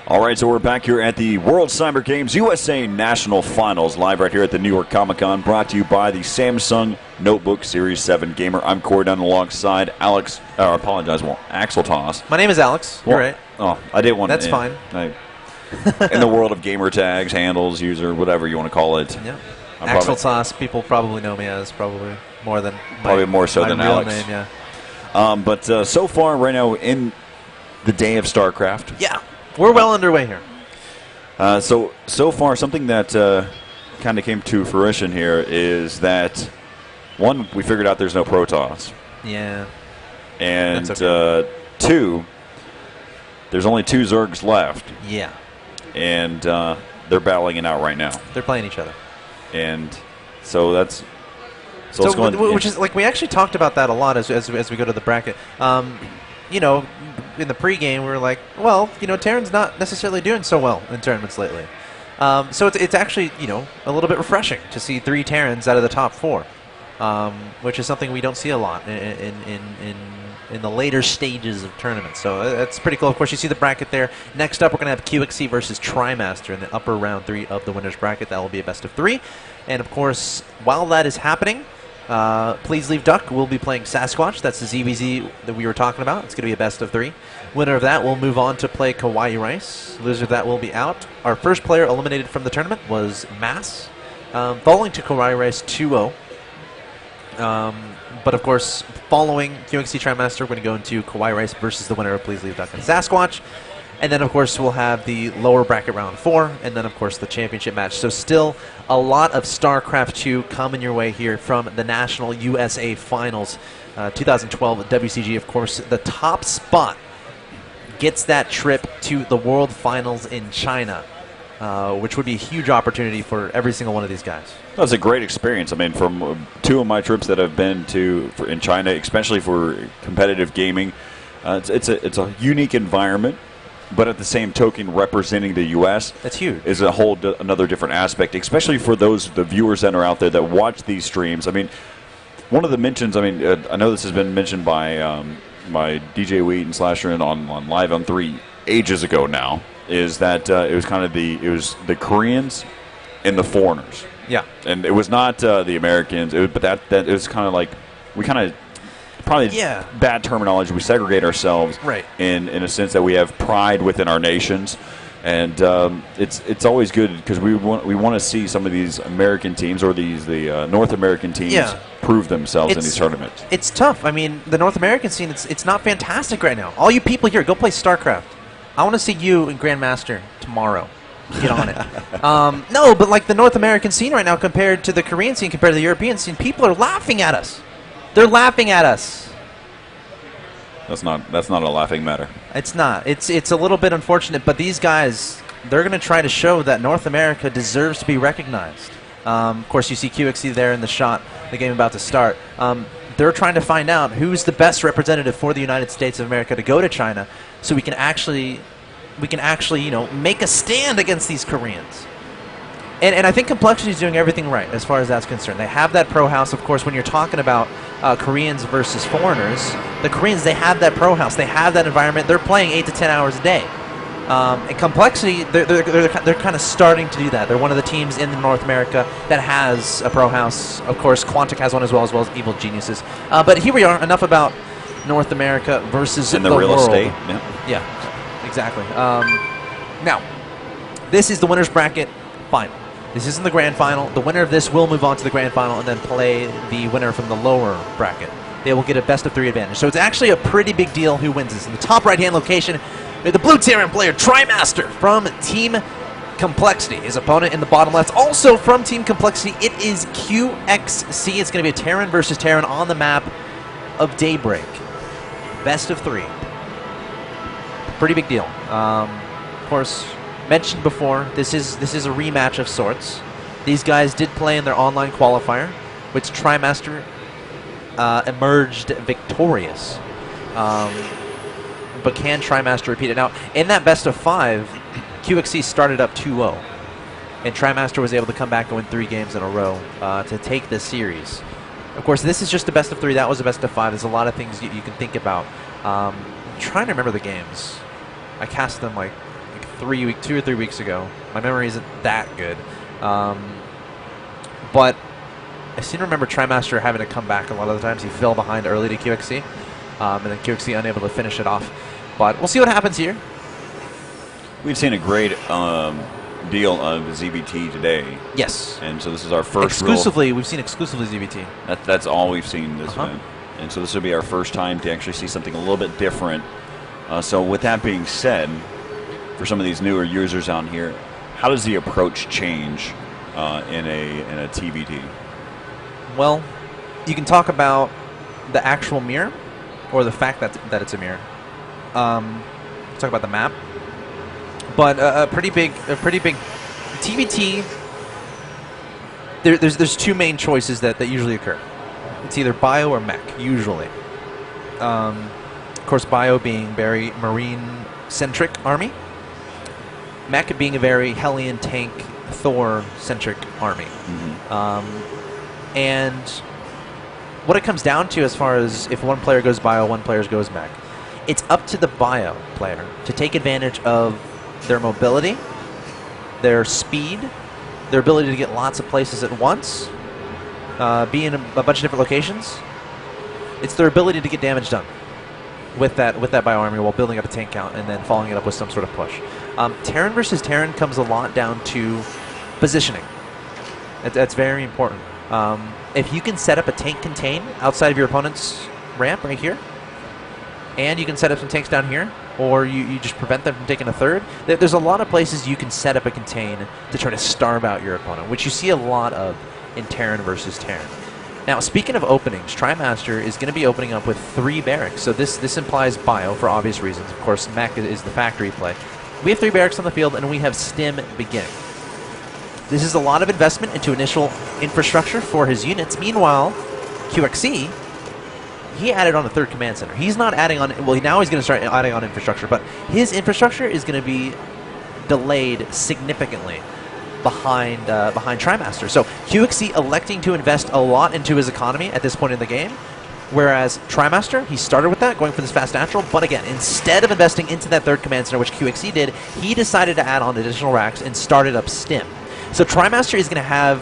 All right, so we're back here at the World Cyber Games USA National Finals, live right here at the New York Comic-Con, brought to you by the Samsung Notebook Series 7 Gamer. I'm Corey, down alongside Alex, Axel Toss. My name is Alex. You're right. Oh, I didn't want to. That's fine. In the world of gamer tags, handles, user, whatever you want to call it. Yeah. Axel Toss, people probably know me as probably more than more so than real Alex. Name, yeah. But so far, right now, in the day of StarCraft. Yeah. We're well underway here. So far, something that kind of came to fruition here is that, one, we figured out there's no Protoss. Yeah. And okay. two, there's only 2 Zergs left. Yeah. And they're battling it out right now. They're playing each other. And so that's... So which is, like, we actually talked about that a lot as we go to the bracket. You know, in the pregame, we were like, well, you know, Terran's not necessarily doing so well in tournaments lately. So it's actually, you know, a little bit refreshing to see 3 Terrans out of the top 4, which is something we don't see a lot in the later stages of tournaments. So that's pretty cool. Of course, you see the bracket there. Next up, we're going to have QXC versus TriMaster in the upper round 3 of the winner's bracket. That will be a best of 3. And, of course, while that is happening, Please Leave Duck will be playing Sasquatch. That's the ZVZ that we were talking about. It's going to be a best of 3. Winner of that will move on to play Kawaii Rice. Loser of that will be out. Our first player eliminated from the tournament was Mass, falling to Kawaii Rice 2-0. But, of course, following QXC TriMaster, we're going to go into Kawaii Rice versus the winner of Please Leave Duck and Sasquatch. And then, of course, we'll have the lower bracket round 4, and then, of course, the championship match. So still a lot of StarCraft 2 coming your way here from the National USA Finals 2012 WCG. Of course, the top spot gets that trip to the World Finals in China, which would be a huge opportunity for every single one of these guys. That was a great experience. I mean, from 2 of my trips that I've been to in China, especially for competitive gaming, it's a unique environment. But at the same token, representing the U.S. That's huge. Is a whole another different aspect, especially for the viewers that are out there that watch these streams. I mean, one of the mentions. I mean, I know this has been mentioned by DJ Wheat and Slasher on Live on 3 ages ago now. Is that it was kind of the Koreans and the foreigners. Yeah. And it was not the Americans. But that it was kind of like we kind of. Probably bad terminology. We segregate ourselves in a sense that we have pride within our nations, and it's always good because we want to see some of these American teams or the North American teams prove themselves in these tournaments. It's tough. I mean, the North American scene, it's not fantastic right now. All you people here, go play StarCraft. I want to see you in Grandmaster tomorrow. Get on it. No, but like the North American scene right now compared to the Korean scene, compared to the European scene, people are laughing at us. They're laughing at us. That's not a laughing matter. It's not. It's a little bit unfortunate, but these guys, they're going to try to show that North America deserves to be recognized. Of course, you see QXC there in the shot, the game about to start. They're trying to find out who's the best representative for the United States of America to go to China, so we can actually, you know, make a stand against these Koreans. And I think Complexity is doing everything right as far as that's concerned. They have that pro house. Of course, when you're talking about Koreans versus foreigners, the Koreans, they have that pro house. They have that environment. They're playing 8 to 10 hours a day. And Complexity, they're kind of starting to do that. They're one of the teams in North America that has a pro house. Of course, Quantic has one as well as Evil Geniuses. But here we are. Enough about North America versus in the real world. estate. Yeah, exactly. Now, this is the winner's bracket final. This isn't the grand final. The winner of this will move on to the grand final and then play the winner from the lower bracket. They will get a best of 3 advantage. So it's actually a pretty big deal who wins this. In the top right-hand location, the blue Terran player, TriMaster, from Team Complexity. His opponent in the bottom left, also from Team Complexity, it is QXC. It's going to be a Terran versus Terran on the map of Daybreak. Best of 3. Pretty big deal. Of course, mentioned before, this is a rematch of sorts. These guys did play in their online qualifier, which TriMaster emerged victorious. But can TriMaster repeat it? Now, in that best of 5, QXC started up 2-0, and TriMaster was able to come back and win 3 games in a row to take this series. Of course, this is just a best of 3. That was a best of 5. There's a lot of things you can think about. I'm trying to remember the games. I cast them like 2 or 3 weeks ago. My memory isn't that good. But I seem to remember TriMaster having to come back a lot of the times. He fell behind early to QXC, and then QXC unable to finish it off. But we'll see what happens here. We've seen a great deal of ZBT today. Yes. And so this is our first we've seen exclusively ZBT. That's all we've seen this event. And so this will be our first time to actually see something a little bit different. So with that being said, for some of these newer users on here, how does the approach change in a TBT? Well, you can talk about the actual mirror or the fact that it's a mirror. Talk about the map. But a pretty big TBT. There's two main choices that usually occur. It's either bio or mech, usually. Of course, bio being very marine-centric army. Mech being a very Hellion tank, Thor-centric army. And what it comes down to as far as if one player goes bio, one player goes mech, it's up to the bio player to take advantage of their mobility, their speed, their ability to get lots of places at once, be in a bunch of different locations. It's their ability to get damage done with that bio army while building up a tank count and then following it up with some sort of push. Terran versus Terran comes a lot down to positioning. That's very important. If you can set up a tank contain outside of your opponent's ramp right here, and you can set up some tanks down here, or you just prevent them from taking a third. There's a lot of places you can set up a contain to try to starve out your opponent, which you see a lot of in Terran versus Terran. Now, speaking of openings, TriMaster is going to be opening up with 3 barracks. So this implies bio for obvious reasons. Of course, mech is the factory play. We have 3 barracks on the field, and we have stim beginning. This is a lot of investment into initial infrastructure for his units. Meanwhile, QXC, he added on a 3rd command center. He's not adding on, well, now he's going to start adding on infrastructure, but his infrastructure is going to be delayed significantly behind TriMaster. So QXC electing to invest a lot into his economy at this point in the game, whereas TriMaster, he started with that, going for this fast natural, but again, instead of investing into that 3rd command center, which QXC did, he decided to add on additional racks and started up stim. So TriMaster is going to have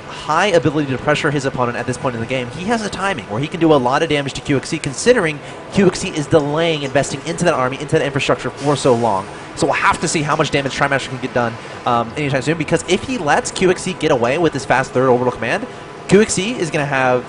high ability to pressure his opponent at this point in the game. He has a timing where he can do a lot of damage to QXC, considering QXC is delaying investing into that army, into that infrastructure for so long. So we'll have to see how much damage TriMaster can get done anytime soon, because if he lets QXC get away with this fast 3rd orbital command, QXC is going to have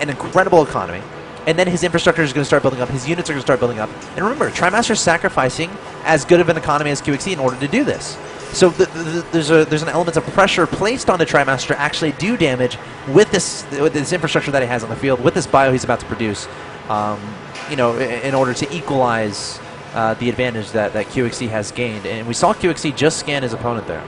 an incredible economy, and then his infrastructure is going to start building up, his units are going to start building up. And remember, TriMaster is sacrificing as good of an economy as QXC in order to do this. So there's an element of pressure placed on the TriMaster to actually do damage with this infrastructure that he has on the field, with this bio he's about to produce, in order to equalize the advantage that QXC has gained. And we saw QXC just scan his opponent there.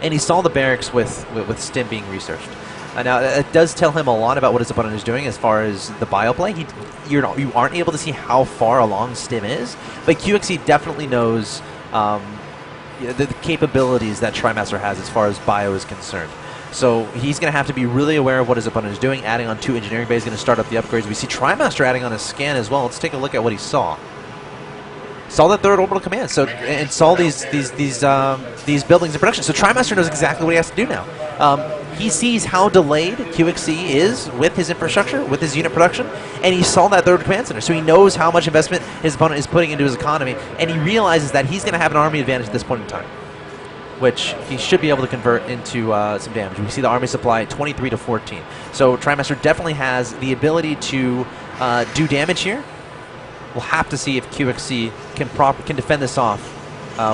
And he saw the barracks with stim being researched. Now, it does tell him a lot about what his opponent is doing as far as the bio play. You aren't able to see how far along stim is, but QXC definitely knows the capabilities that TriMaster has as far as bio is concerned. So he's going to have to be really aware of what his opponent is doing. Adding on 2 engineering bays is going to start up the upgrades. We see TriMaster adding on a scan as well. Let's take a look at what he saw. Saw that 3rd orbital command, and saw these buildings in production. So TriMaster knows exactly what he has to do now. He sees how delayed QXC is with his infrastructure, with his unit production, and he saw that 3rd command center. So he knows how much investment his opponent is putting into his economy, and he realizes that he's going to have an army advantage at this point in time, which he should be able to convert into some damage. We see the army supply 23 to 14. So TriMaster definitely has the ability to do damage here. We'll have to see if QXC can defend this off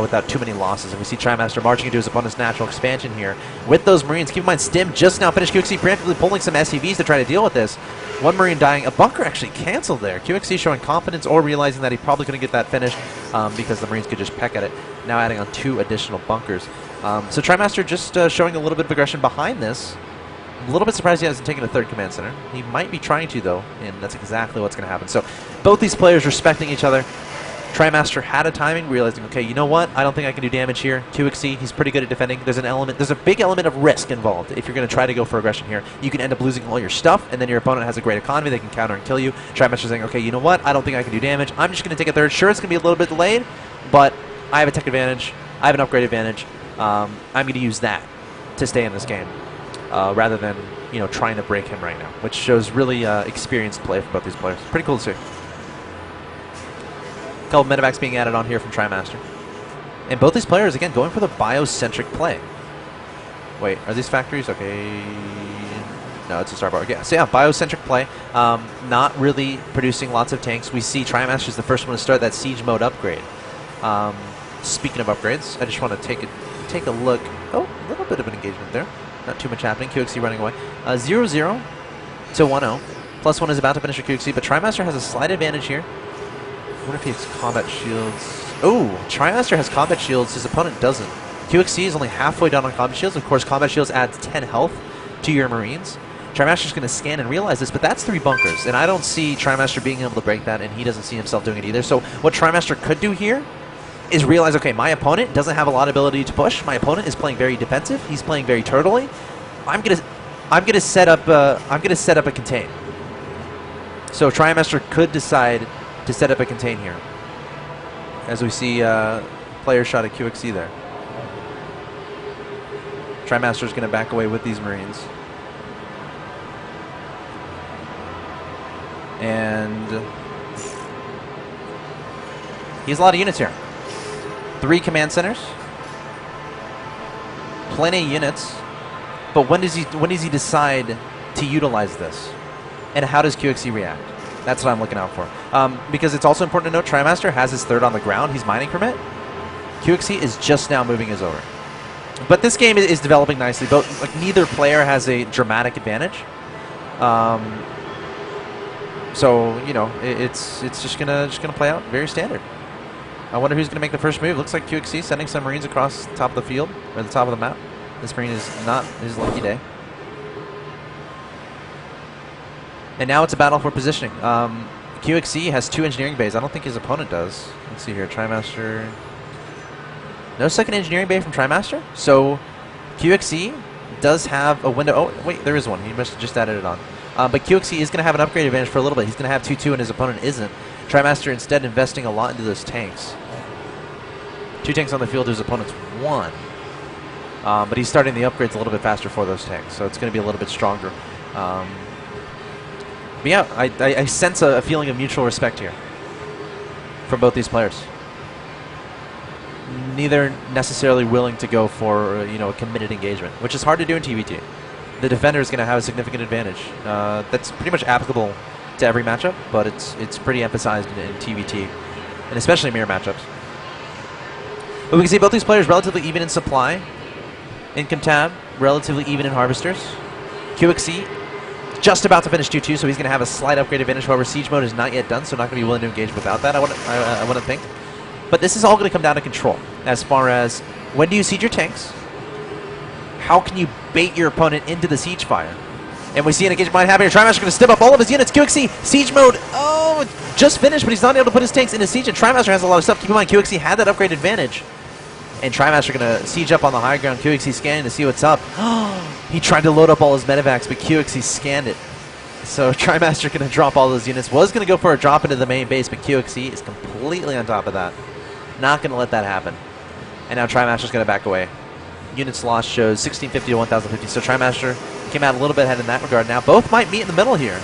without too many losses. And we see TriMaster marching into his opponent's natural expansion here with those Marines. Keep in mind, Stim just now finished QXC preemptively pulling some SCVs to try to deal with this. 1 Marine dying. A bunker actually canceled there. QXC showing confidence or realizing that he probably couldn't get that finished because the Marines could just peck at it. Now adding on 2 additional bunkers. So TriMaster just showing a little bit of aggression behind this. I'm a little bit surprised he hasn't taken a 3rd command center. He might be trying to, though, and that's exactly what's going to happen. So both these players respecting each other. TriMaster had a timing, realizing, okay, you know what? I don't think I can do damage here. QXC, he's pretty good at defending. There's a big element of risk involved. If you're going to try to go for aggression here, you can end up losing all your stuff, and then your opponent has a great economy. They can counter and kill you. TriMaster saying, okay, you know what? I don't think I can do damage. I'm just going to take a 3rd. Sure, it's going to be a little bit delayed. but I have a tech advantage. I have an upgrade advantage. I'm going to use that to stay in this game rather than trying to break him right now, which shows really experienced play from both these players. Pretty cool to see. A couple medevacs being added on here from TriMaster. And both these players, again, going for the biocentric play. Wait, are these factories? Okay. No, it's a star bar. Yeah, so yeah, biocentric play. Not really producing lots of tanks. We see TriMaster is the first one to start that siege mode upgrade. Speaking of upgrades, I just want to take a look. Oh, a little bit of an engagement there. Not too much happening. QXC running away. 0-0 to 1-0. +1 is about to finish a QXC, but TriMaster has a slight advantage here. I wonder if he has combat shields. Oh, TriMaster has combat shields. His opponent doesn't. QXC is only halfway done on combat shields. Of course, combat shields adds 10 health to your Marines. TriMaster's going to scan and realize this, but that's 3 bunkers, and I don't see TriMaster being able to break that, and he doesn't see himself doing it either. So what TriMaster could do here is realize, okay, my opponent doesn't have a lot of ability to push. My opponent is playing very defensive. He's playing very turtley. I'm gonna set up a contain. So TriMaster could decide to set up a contain here, as we see player shot at QXC there. TriMaster's going to back away with these Marines. And he has a lot of units here. 3 command centers. Plenty of units. But when does he decide to utilize this? And how does QXC react? That's what I'm looking out for. Because it's also important to note TriMaster has his 3rd on the ground. He's mining from it. QXC is just now moving his over. But this game is developing nicely. Neither player has a dramatic advantage. So it's just gonna play out very standard. I wonder who's gonna make the first move. Looks like QXC sending some Marines across the top of the field or the top of the map. This Marine is not his lucky day. And now it's a battle for positioning. QXC has 2 engineering bays. I don't think his opponent does. Let's see here. TriMaster. No second engineering bay from TriMaster. So QXC does have a window. Oh, wait, there is one. He must have just added it on. But QXC is going to have an upgrade advantage for a little bit. He's going to have 2-2 and his opponent isn't. TriMaster instead investing a lot into those tanks. 2 tanks on the field, his opponent's 1. But he's starting the upgrades a little bit faster for those tanks, so it's going to be a little bit stronger. But yeah, I sense a feeling of mutual respect here from both these players. Neither necessarily willing to go for a committed engagement, which is hard to do in TVT. The defender is going to have a significant advantage. That's pretty much applicable to every matchup, but it's pretty emphasized in TVT, and especially mirror matchups. But we can see both these players relatively even in supply. Income tab, relatively even in harvesters. QXC just about to finish 2-2, so he's going to have a slight upgrade advantage. However, siege mode is not yet done, so not going to be willing to engage without that, I wouldn't think. But this is all going to come down to control, as far as when do you siege your tanks? How can you bait your opponent into the siege fire? And we see an engagement might happen here. TriMaster going to step up all of his units. QXC, siege mode, oh, just finished, but he's not able to put his tanks into siege, and TriMaster has a lot of stuff. Keep in mind, QXC had that upgrade advantage. And TriMaster going to siege up on the high ground. QXC scanning to see what's up. He tried to load up all his medevacs, but QXC scanned it. So TriMaster going to drop all those units. Was going to go for a drop into the main base, but QXC is completely on top of that. Not going to let that happen. And now TriMaster's going to back away. Units lost shows 1650 to 1050. So TriMaster came out a little bit ahead in that regard. Now both might meet in the middle here.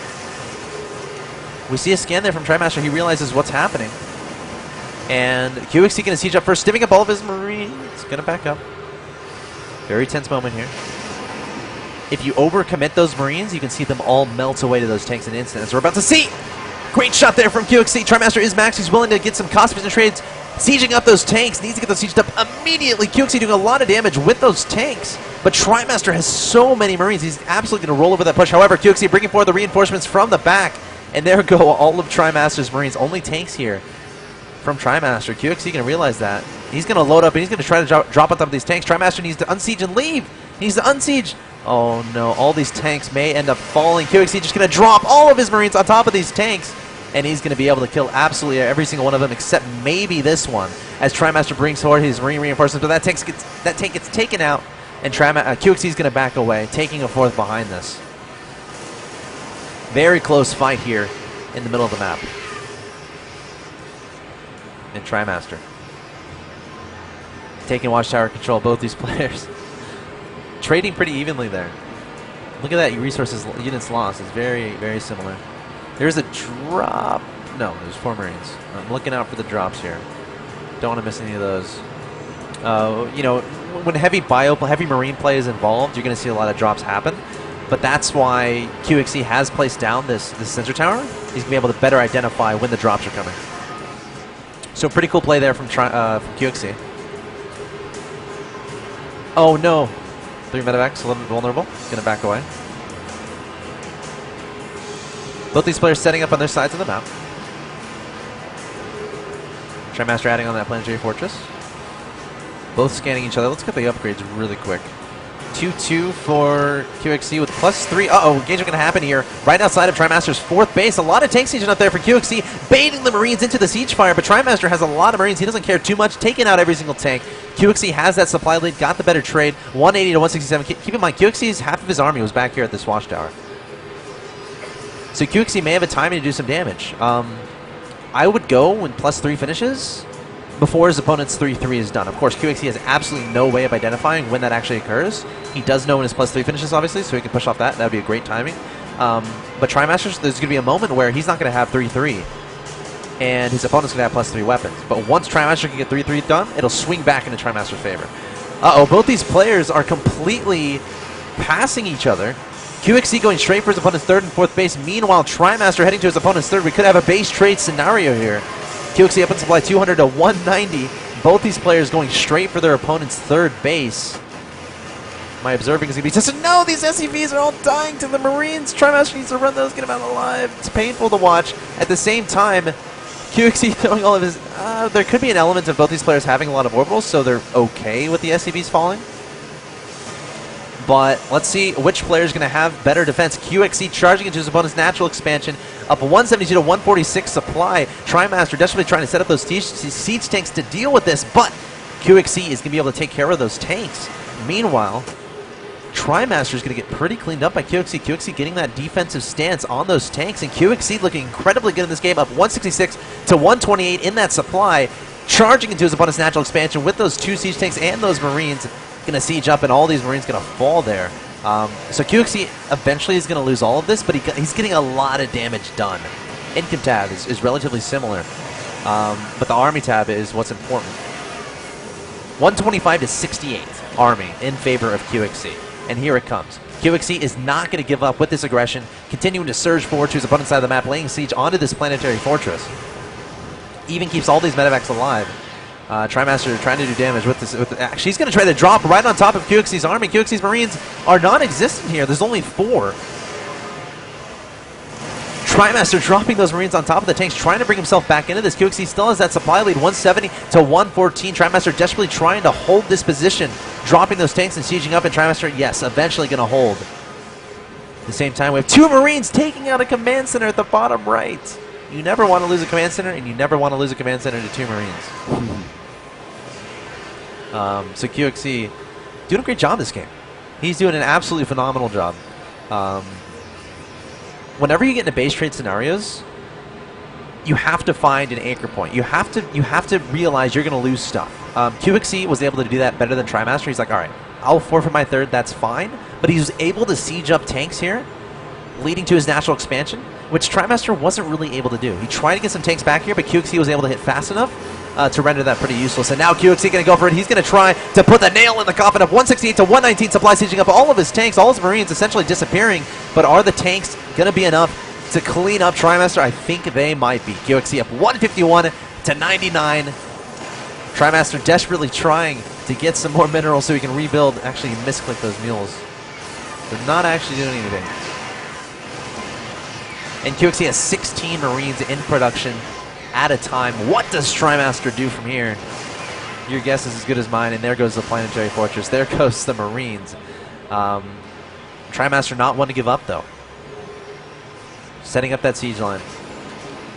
We see a scan there from TriMaster. He realizes what's happening. And QXC going to siege up first, stimming up all of his Marines. Going to back up. Very tense moment here. If you overcommit those Marines, you can see them all melt away to those tanks in an instant. As we're about to see. Great shot there from QXC. TriMaster is max. He's willing to get some cost-efficient trades. Sieging up those tanks. Needs to get those sieged up immediately. QXC doing a lot of damage with those tanks. But TriMaster has so many Marines. He's absolutely going to roll over that push. However, QXC bringing forward the reinforcements from the back. And there go all of TriMaster's Marines. Only tanks here from TriMaster. QXC going to realize that. He's going to load up and he's going to try to drop on top of these tanks. TriMaster needs to unsiege and leave. He needs to unsiege. Oh no, all these tanks may end up falling. QXC just going to drop all of his Marines on top of these tanks. And he's going to be able to kill absolutely every single one of them except maybe this one. As TriMaster brings forward his Marine reinforcements. But that tank gets taken out. And QXC is going to back away, taking a 4th behind this. Very close fight here in the middle of the map. And TriMaster taking Watchtower control, both these players. Trading pretty evenly there. Look at that, resources, units lost is very, very similar. There's a drop. No, there's 4 Marines. I'm looking out for the drops here. Don't want to miss any of those. You know, when heavy Marine play is involved, you're going to see a lot of drops happen. But that's why QXC has placed down this sensor tower. He's going to be able to better identify when the drops are coming. So pretty cool play there from QXC. Oh no. 3 medevacs, a little bit vulnerable. Going to back away. Both these players setting up on their sides of the map. TriMaster adding on that planetary fortress. Both scanning each other. Let's get the upgrades really quick. 2-2 for QXC with +3. Uh-oh, engagement going to happen here. Right outside of TriMaster's 4th base. A lot of tank sieging up there for QXC, baiting the Marines into the siege fire, but TriMaster has a lot of Marines. He doesn't care too much, taking out every single tank. QXC has that supply lead, got the better trade. 180 to 167. Keep in mind, QXC's half of his army was back here at this watchtower. So QXC may have a timing to do some damage. I would go when +3 finishes before his opponent's 3-3 is done. Of course, QXC has absolutely no way of identifying when that actually occurs. He does know when his +3 finishes, obviously, so he can push off that. That would be a great timing. But TriMaster, there's going to be a moment where he's not going to have 3-3, and his opponent's going to have +3 weapons. But once TriMaster can get 3-3 done, it'll swing back into TriMaster's favor. Uh-oh, both these players are completely passing each other. QXC going straight for his opponent's 3rd and 4th base. Meanwhile, TriMaster heading to his opponent's 3rd. We could have a base trade scenario here. QXC up in supply 200 to 190. Both these players going straight for their opponent's 3rd base. My observing is going to be just, no, these SCVs are all dying to the Marines. TriMaster needs to run those, get them out alive. It's painful to watch. At the same time, QXC throwing all of his... there could be an element of both these players having a lot of orbitals, so they're okay with the SCVs falling. But let's see which player is going to have better defense. QXC charging into his opponent's natural expansion, up 172 to 146 supply. TriMaster desperately trying to set up those siege tanks to deal with this, but QXC is going to be able to take care of those tanks. Meanwhile, TriMaster is going to get pretty cleaned up by QXC. QXC getting that defensive stance on those tanks, and QXC looking incredibly good in this game, up 166 to 128 in that supply, charging into his opponent's natural expansion with those 2 siege tanks and those Marines. Going to siege up, and all these Marines going to fall there. So QXC eventually is going to lose all of this, but he's getting a lot of damage done. Income tab is relatively similar, but the army tab is what's important. 125 to 68 army in favor of QXC, and here it comes. QXC is not going to give up with this aggression, continuing to surge forward to his opponent's side of the map, laying siege onto this planetary fortress. Even keeps all these medevacs alive. TriMaster trying to do damage with this. Actually, he's going to try to drop right on top of QXC's army. QXC's Marines are non-existent here. There's only 4. TriMaster dropping those Marines on top of the tanks, trying to bring himself back into this. QXC still has that supply lead, 170 to 114. TriMaster desperately trying to hold this position, dropping those tanks and sieging up, and TriMaster, yes, eventually going to hold. At the same time, we have 2 Marines taking out a command center at the bottom right. You never want to lose a command center, and you never want to lose a command center to 2 Marines. So QXC doing a great job this game. He's doing an absolutely phenomenal job. Whenever you get into base trade scenarios, you have to find an anchor point. You have to realize you're going to lose stuff. QXC was able to do that better than TriMaster. He's like, all right, I'll forfeit my 3rd, that's fine. But he was able to siege up tanks here, leading to his natural expansion, which TriMaster wasn't really able to do. He tried to get some tanks back here, but QXC was able to hit fast enough to render that pretty useless. And now QXC going to go for it. He's going to try to put the nail in the coffin of 168 to 119 supply, sieging up all of his tanks, all his Marines essentially disappearing. But are the tanks going to be enough to clean up TriMaster? I think they might be. QXC up 151 to 99. TriMaster desperately trying to get some more minerals so he can rebuild. Actually, he misclicked those mules. They're not actually doing anything. And QXC has 16 Marines in production at a time. What does TriMaster do from here? Your guess is as good as mine, and there goes the planetary fortress. There goes the Marines. TriMaster not one to give up, though. Setting up that siege line.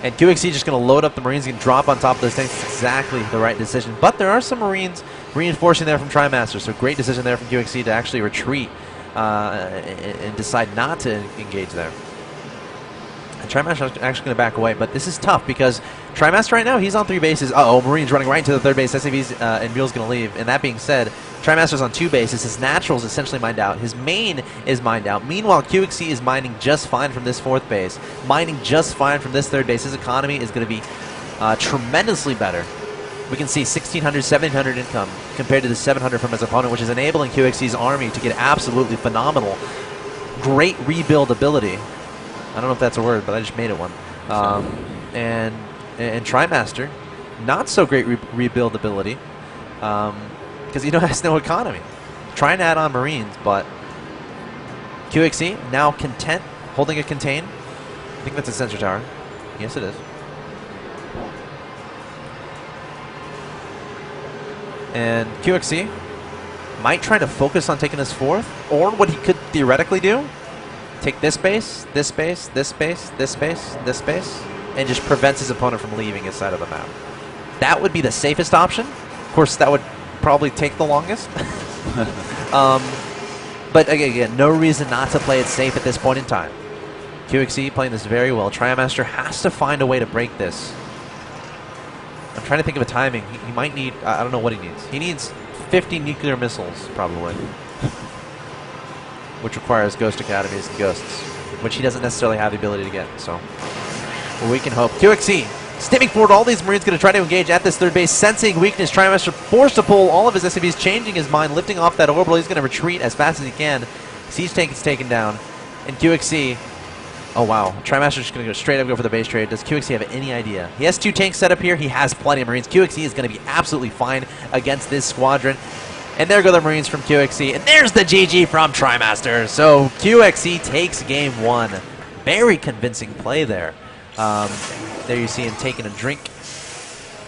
And QXC just going to load up the Marines and drop on top of those tanks. It's exactly the right decision. But there are some Marines reinforcing there from TriMaster, so great decision there from QXC to actually retreat and decide not to engage there. TriMaster is actually going to back away, but this is tough because TriMaster right now, he's on 3 bases. Uh-oh, Marine's running right into the third base. SCV's and Mule's going to leave. And that being said, TriMaster's on 2 bases. His natural is essentially mined out. His main is mined out. Meanwhile, QXC is mining just fine from this 4th base, mining just fine from this 3rd base. His economy is going to be tremendously better. We can see 1,600, 1,700 income compared to the 700 from his opponent, which is enabling QXC's army to get absolutely phenomenal, great rebuild ability. I don't know if that's a word, but I just made it one. And TriMaster, not so great rebuild ability because he has no economy. Trying to add on Marines, but QXC now content, holding a contain. I think that's a sensor tower. Yes, it is. And QXC might try to focus on taking this 4th, or what he could theoretically do, take this base, this base, this base, this base, this base, and just prevents his opponent from leaving his side of the map. That would be the safest option. Of course, that would probably take the longest. But again, no reason not to play it safe at this point in time. QXC playing this very well. TriMaster has to find a way to break this. I'm trying to think of a timing. He might need, I don't know what he needs. He needs 50 nuclear missiles, probably. Which requires Ghost Academies and Ghosts, which he doesn't necessarily have the ability to get, so we can hope. QXC stimming forward, all these Marines going to try to engage at this 3rd base, sensing weakness. TriMaster forced to pull all of his SCVs, changing his mind, lifting off that orbital. He's going to retreat as fast as he can. Siege tank is taken down, and QXC, oh wow, TriMaster's just going to go straight up, go for the base trade. Does QXC have any idea? He has 2 tanks set up here. He has plenty of Marines. QXC is going to be absolutely fine against this squadron. And there go the Marines from QXC. And there's the GG from TriMaster. So QXC takes game 1. Very convincing play there. There you see him taking a drink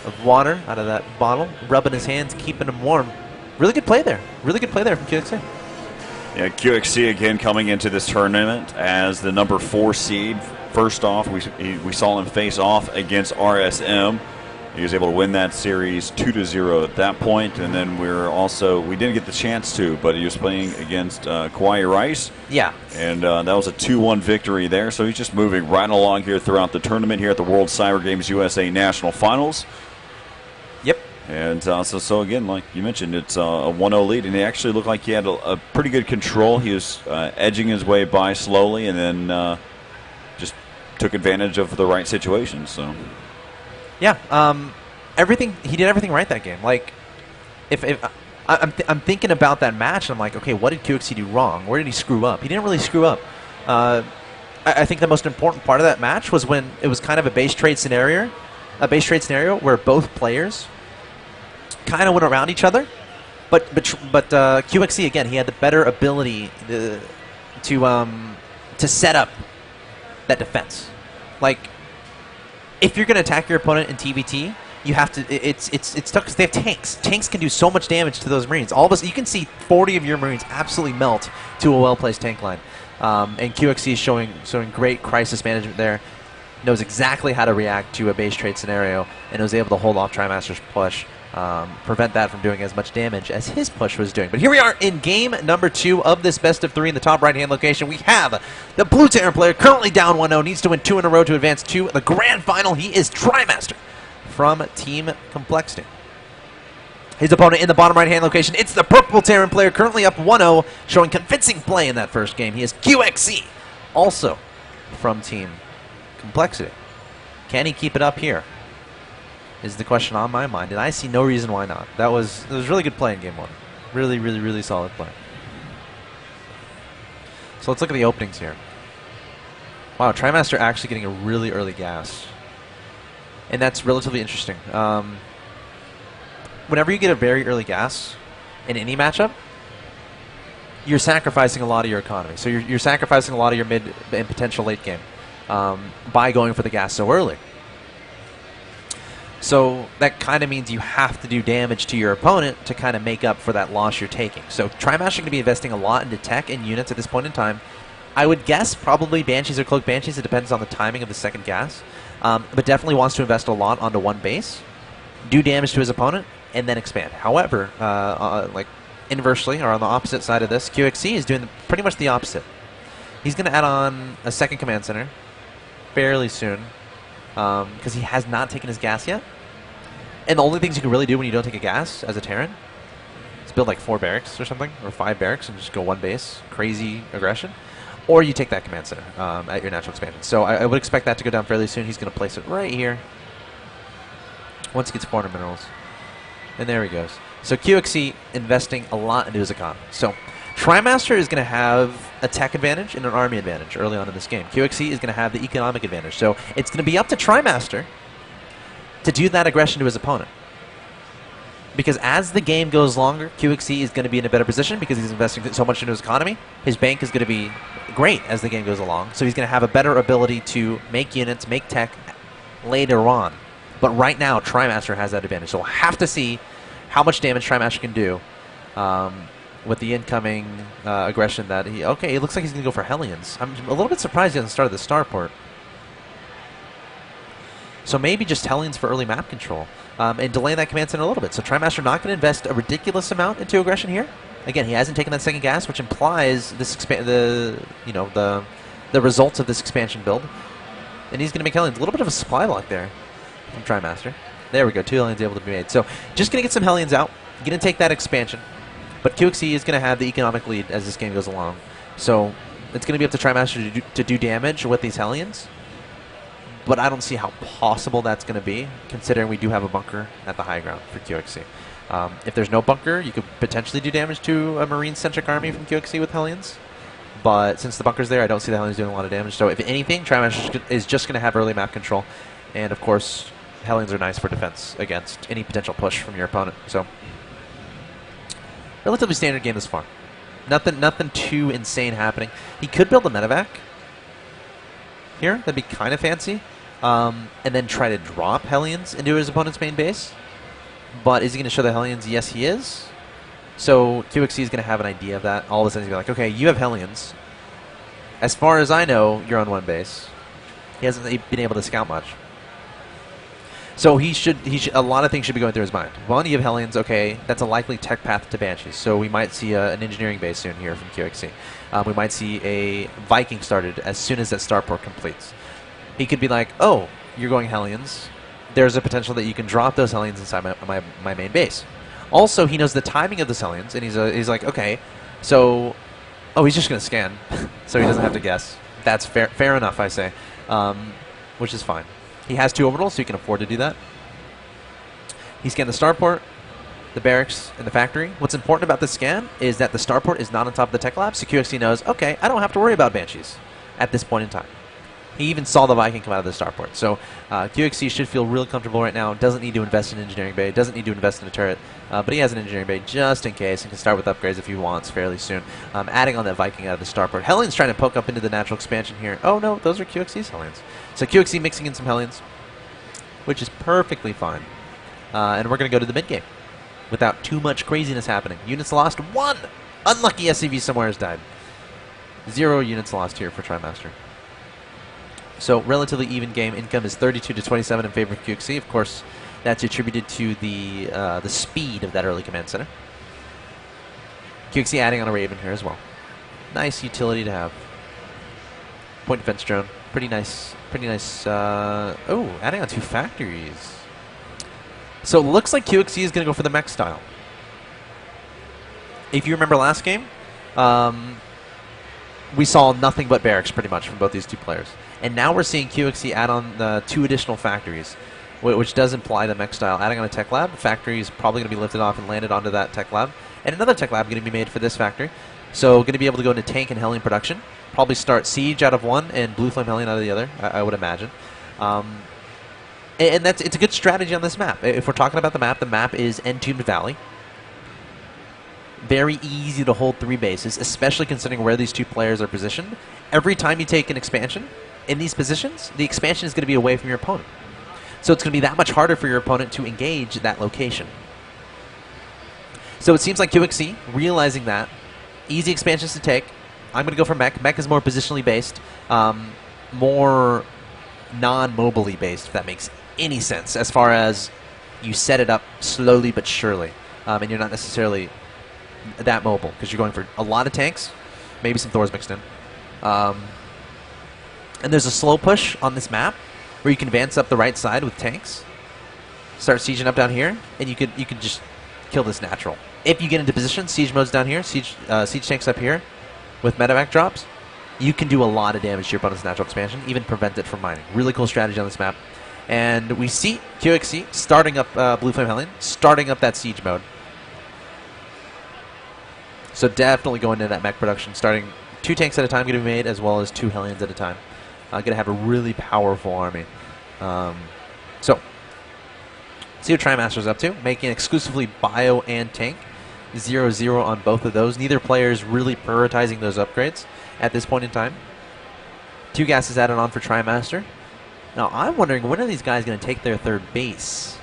of water out of that bottle, rubbing his hands, keeping him warm. Really good play there. Really good play there from QXC. Yeah, QXC again coming into this tournament as the number 4 seed. First off, we saw him face off against RSM. He was able to win that series 2-0 at that point, and then we didn't get the chance to, but he was playing against Kauai Rice. Yeah. And that was a 2-1 victory there, so he's just moving right along here throughout the tournament here at the World Cyber Games USA National Finals. Yep. And so again, like you mentioned, it's a 1-0 lead, and he actually looked like he had a pretty good control. He was edging his way by slowly, and then just took advantage of the right situation. So. Yeah, he did everything right that game. Like, I'm thinking about that match, and I'm like, okay, what did QXC do wrong? Where did he screw up? He didn't really screw up. I think the most important part of that match was when it was kind of a base trade scenario where both players kind of went around each other, but QXC again, he had the better ability to set up that defense, like. If you're going to attack your opponent in TVT, you have to. It's tough because they have tanks. Tanks can do so much damage to those Marines. All of us, you can see 40 of your Marines absolutely melt to a well-placed tank line. And QXC is showing great crisis management there. Knows exactly how to react to a base trade scenario, and was able to hold off TriMaster's push, prevent that from doing as much damage as his push was doing. But here we are in game number 2 of this best of 3 in the top right-hand location. We have the Blue Terran player currently down 1-0, needs to win 2 in a row to advance to the grand final. He is TriMaster from Team Complexity. His opponent in the bottom right-hand location, it's the Purple Terran player currently up 1-0, showing convincing play in that first game. He is QXC, also from Team Complexity. Can he keep it up here? Is the question on my mind, and I see no reason why not. It was really good play in game 1. Really, really, really solid play. So let's look at the openings here. Wow, TriMaster actually getting a really early gas. And that's relatively interesting. Whenever you get a very early gas in any matchup, you're sacrificing a lot of your economy. So you're sacrificing a lot of your mid and potential late game by going for the gas so early. So that kind of means you have to do damage to your opponent to kind of make up for that loss you're taking. So TriMaster going to be investing a lot into tech and units at this point in time. I would guess probably Banshees or Cloak Banshees. It depends on the timing of the second gas. But definitely wants to invest a lot onto one base, do damage to his opponent, and then expand. However, like inversely, or on the opposite side of this, QXC is doing pretty much the opposite. He's going to add on a second command center, fairly soon because he has not taken his gas yet. And the only things you can really do when you don't take a gas as a Terran is build like 4 barracks or something, or 5 barracks and just go 1 base. Crazy aggression. Or you take that command center at your natural expansion. So I would expect that to go down fairly soon. He's going to place it right here once he gets 400 minerals. And there he goes. So QXC investing a lot into his economy. So TriMaster is going to have a tech advantage and an army advantage early on in this game. QXC is going to have the economic advantage. So it's going to be up to TriMaster to do that aggression to his opponent. Because as the game goes longer, QXC is going to be in a better position because he's investing so much into his economy. His bank is going to be great as the game goes along. So he's going to have a better ability to make units, make tech later on. But right now, TriMaster has that advantage. So we'll have to see how much damage TriMaster can do with the incoming aggression that he... Okay, it looks like he's going to go for Hellions. I'm a little bit surprised he hasn't started the starport. So maybe just Hellions for early map control and delaying that command center a little bit. So TriMaster not going to invest a ridiculous amount into aggression here. Again, he hasn't taken that second gas, which implies this the results of this expansion build. And he's going to make Hellions. A little bit of a supply block there from TriMaster. There we go. 2 Hellions able to be made. So just going to get some Hellions out. Going to take that expansion. But QXC is going to have the economic lead as this game goes along. So it's going to be up to TriMaster to do damage with these Hellions. But I don't see how possible that's going to be, considering we do have a bunker at the high ground for QXC. If there's no bunker, you could potentially do damage to a Marine-centric army from QXC with Hellions. But since the bunker's there, I don't see the Hellions doing a lot of damage. So if anything, TriMaster is just going to have early map control. And of course, Hellions are nice for defense against any potential push from your opponent. So relatively standard game this far. Nothing too insane happening. He could build a medevac here. That'd be kind of fancy. And then try to drop Hellions into his opponent's main base. But is he going to show the Hellions? Yes, he is. So QXC is going to have an idea of that. All of a sudden he's going to be like, okay, you have Hellions. As far as I know, you're on 1 base. He hasn't been able to scout much. So he should a lot of things should be going through his mind. One, you have Hellions. Okay, that's a likely tech path to Banshees. So we might see an engineering base soon here from QXC. We might see a Viking started as soon as that starport completes. He could be like, oh, you're going Hellions. There's a potential that you can drop those Hellions inside my main base. Also, he knows the timing of the Hellions, and he's like, okay, so... Oh, he's just going to scan, so he doesn't have to guess. That's fair enough, I say, which is fine. He has 2 orbitals, so he can afford to do that. He scanned the starport, the barracks, and the factory. What's important about this scan is that the starport is not on top of the tech lab, so QXC knows, okay, I don't have to worry about Banshees at this point in time. He even saw the Viking come out of the starport. So QXC should feel real comfortable right now. Doesn't need to invest in engineering bay. Doesn't need to invest in a turret. But he has an engineering bay just in case. And can start with upgrades if he wants fairly soon. Adding on that Viking out of the starport. Hellions trying to poke up into the natural expansion here. Oh, no. Those are QXC's Hellions. So QXC mixing in some Hellions, which is perfectly fine. And we're going to go to the mid-game without too much craziness happening. Units lost. 1! Unlucky SCV somewhere has died. 0 units lost here for TriMaster. So relatively even game. Income is 32-27 in favor of QXC. Of course, that's attributed to the speed of that early command center. QXC adding on a Raven here as well. Nice utility to have. Point defense drone. Pretty nice. Oh, adding on 2 factories. So it looks like QXC is going to go for the mech style. If you remember last game, we saw nothing but barracks pretty much from both these 2 players. And now we're seeing QXC add on 2 additional factories, which does imply the mech style. Adding on a tech lab, the factory is probably going to be lifted off and landed onto that tech lab. And another tech lab going to be made for this factory. So going to be able to go into tank and Hellion production. Probably start Siege out of one and Blue Flame Hellion out of the other, I would imagine. And it's a good strategy on this map. If we're talking about the map is Entombed Valley. Very easy to hold 3 bases, especially considering where these 2 players are positioned. Every time you take an expansion in these positions, the expansion is going to be away from your opponent. So it's going to be that much harder for your opponent to engage that location. So it seems like QXC, realizing that, easy expansions to take. I'm going to go for mech. Mech is more positionally based, more non-mobily based, if that makes any sense, as far as you set it up slowly but surely, and you're not necessarily that mobile, because you're going for a lot of tanks, maybe some Thors mixed in. And there's a slow push on this map where you can advance up the right side with tanks, start sieging up down here, and you could just kill this natural. If you get into position, siege mode's down here, siege tanks up here with medevac drops, you can do a lot of damage to your opponent's natural expansion, even prevent it from mining. Really cool strategy on this map. And we see QXC starting up Blue Flame Hellion, starting up that siege mode. So definitely going into that mech production, starting 2 tanks at a time going to be made, as well as 2 Hellions at a time. Going to have a really powerful army. So, see what TriMaster's up to, making exclusively bio and tank. 0-0 on both of those. Neither player is really prioritizing those upgrades at this point in time. 2 gases added on for TriMaster. Now, I'm wondering, when are these guys going to take their 3rd base?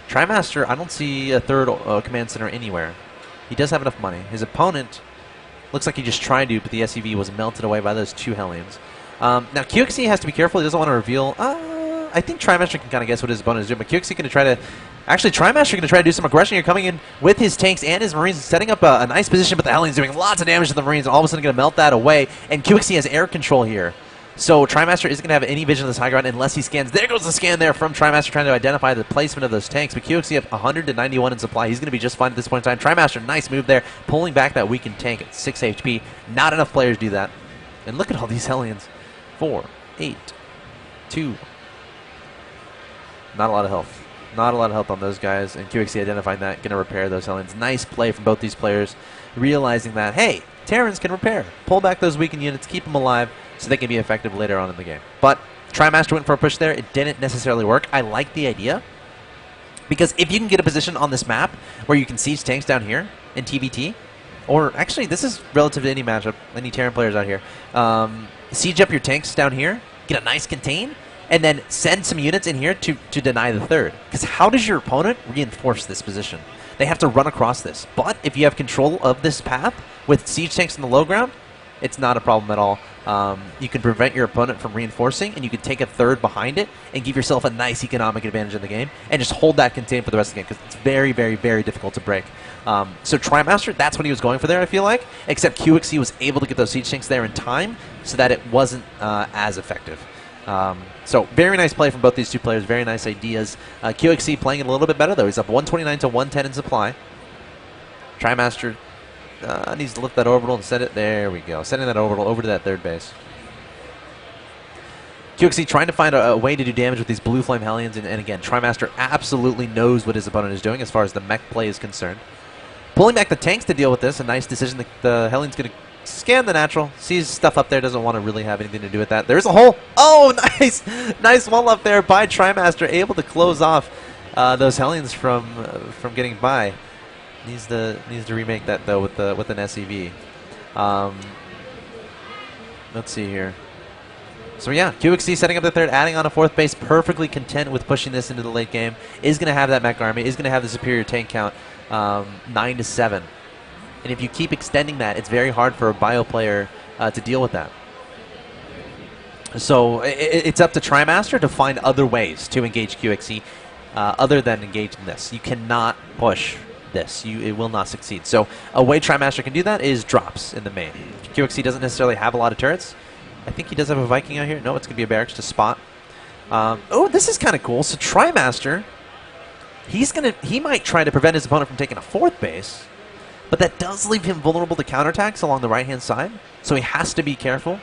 TriMaster, I don't see a 3rd command center anywhere. He does have enough money. His opponent looks like he just tried to, but the SCV was melted away by those 2 Hellions. Now, QXC has to be careful. He doesn't want to reveal. I think TriMaster can kind of guess what his opponent is doing, but QXC going to try to. Actually, TriMaster going to try to do some aggression here, coming in with his tanks and his Marines, setting up a nice position, but the Hellions doing lots of damage to the Marines, and all of a sudden going to melt that away. And QXC has air control here. So TriMaster isn't going to have any vision of this high ground unless he scans. There goes the scan there from TriMaster trying to identify the placement of those tanks. But QXC up 191 in supply. He's going to be just fine at this point in time. TriMaster, nice move there, pulling back that weakened tank at 6 HP. Not enough players do that. And look at all these Hellions. 4, 8, 2. Not a lot of health. Not a lot of health on those guys. And QXC identifying that, going to repair those Hellions. Nice play from both these players, realizing that, hey, Terrans can repair. Pull back those weakened units, keep them alive, so they can be effective later on in the game. But TriMaster went for a push there. It didn't necessarily work. I like the idea, because if you can get a position on this map where you can siege tanks down here in TVT, or actually this is relative to any matchup, any Terran players out here, siege up your tanks down here, get a nice contain, and then send some units in here to deny the 3rd. Because how does your opponent reinforce this position? They have to run across this. But if you have control of this path with siege tanks in the low ground, it's not a problem at all. You can prevent your opponent from reinforcing, and you can take a 3rd behind it and give yourself a nice economic advantage in the game, and just hold that contain for the rest of the game, because it's very, very, very difficult to break. So TriMaster, that's what he was going for there, I feel like, except QXC was able to get those siege tanks there in time so that it wasn't as effective. So very nice play from both these 2 players, very nice ideas. QXC playing it a little bit better, though. He's up 129 to 110 in supply. TriMaster needs to lift that orbital and send it. There we go. Sending that orbital over to that 3rd base. QXC trying to find a way to do damage with these Blue Flame Hellions. And again, TriMaster absolutely knows what his opponent is doing as far as the mech play is concerned. Pulling back the tanks to deal with this. A nice decision. The Hellion's going to scan the natural. Sees stuff up there. Doesn't want to really have anything to do with that. There's a hole. Oh, nice. Nice wall up there by TriMaster. Able to close off those Hellions from getting by. Needs to remake that though with an SCV. Let's see here. So yeah, QXC setting up the 3rd, adding on a 4th base, perfectly content with pushing this into the late game. Is going to have that mech army. Is going to have the superior tank count, 9 to 7. And if you keep extending that, it's very hard for a bio player to deal with that. So it's up to TriMaster to find other ways to engage QXC other than engaging this. You cannot push this. It will not succeed. So a way TriMaster can do that is drops in the main. QXC doesn't necessarily have a lot of turrets. I think he does have a Viking out here. No, it's going to be a barracks to spot. Oh, this is kind of cool. So TriMaster, he might try to prevent his opponent from taking a 4th base, but that does leave him vulnerable to counterattacks along the right-hand side. So he has to be careful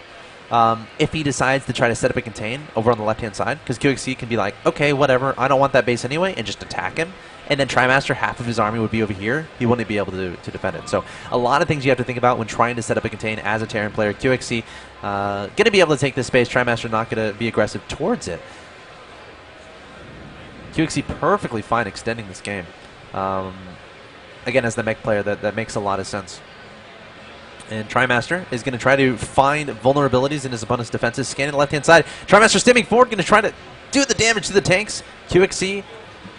if he decides to try to set up a contain over on the left-hand side, because QXC can be like, okay, whatever, I don't want that base anyway, and just attack him. And then TriMaster, half of his army would be over here. He wouldn't be able to defend it. So a lot of things you have to think about when trying to set up a contain as a Terran player. QXC going to be able to take this space. TriMaster not going to be aggressive towards it. QXC perfectly fine extending this game. Again, as the mech player, that makes a lot of sense. And TriMaster is going to try to find vulnerabilities in his opponent's defenses. Scanning the left-hand side. TriMaster stimming forward, going to try to do the damage to the tanks. QXC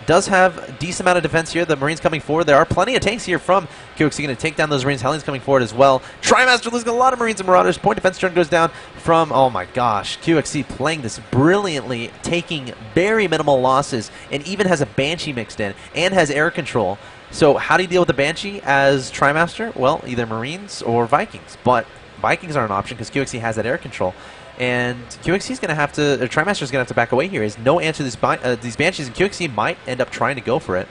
does have a decent amount of defense here. The Marines coming forward. There are plenty of tanks here from QXC. Going to take down those Marines. Hellions coming forward as well. TriMaster losing a lot of Marines and Marauders. Point defense turn goes down from, oh my gosh, QXC playing this brilliantly, taking very minimal losses, and even has a Banshee mixed in, and has air control. So how do you deal with the Banshee as TriMaster? Well, either Marines or Vikings. But Vikings are an option because QXC has that air control. And QXC is going to have to, or TriMaster is going to have to back away here. Is no answer to these Banshees, and QXC might end up trying to go for it.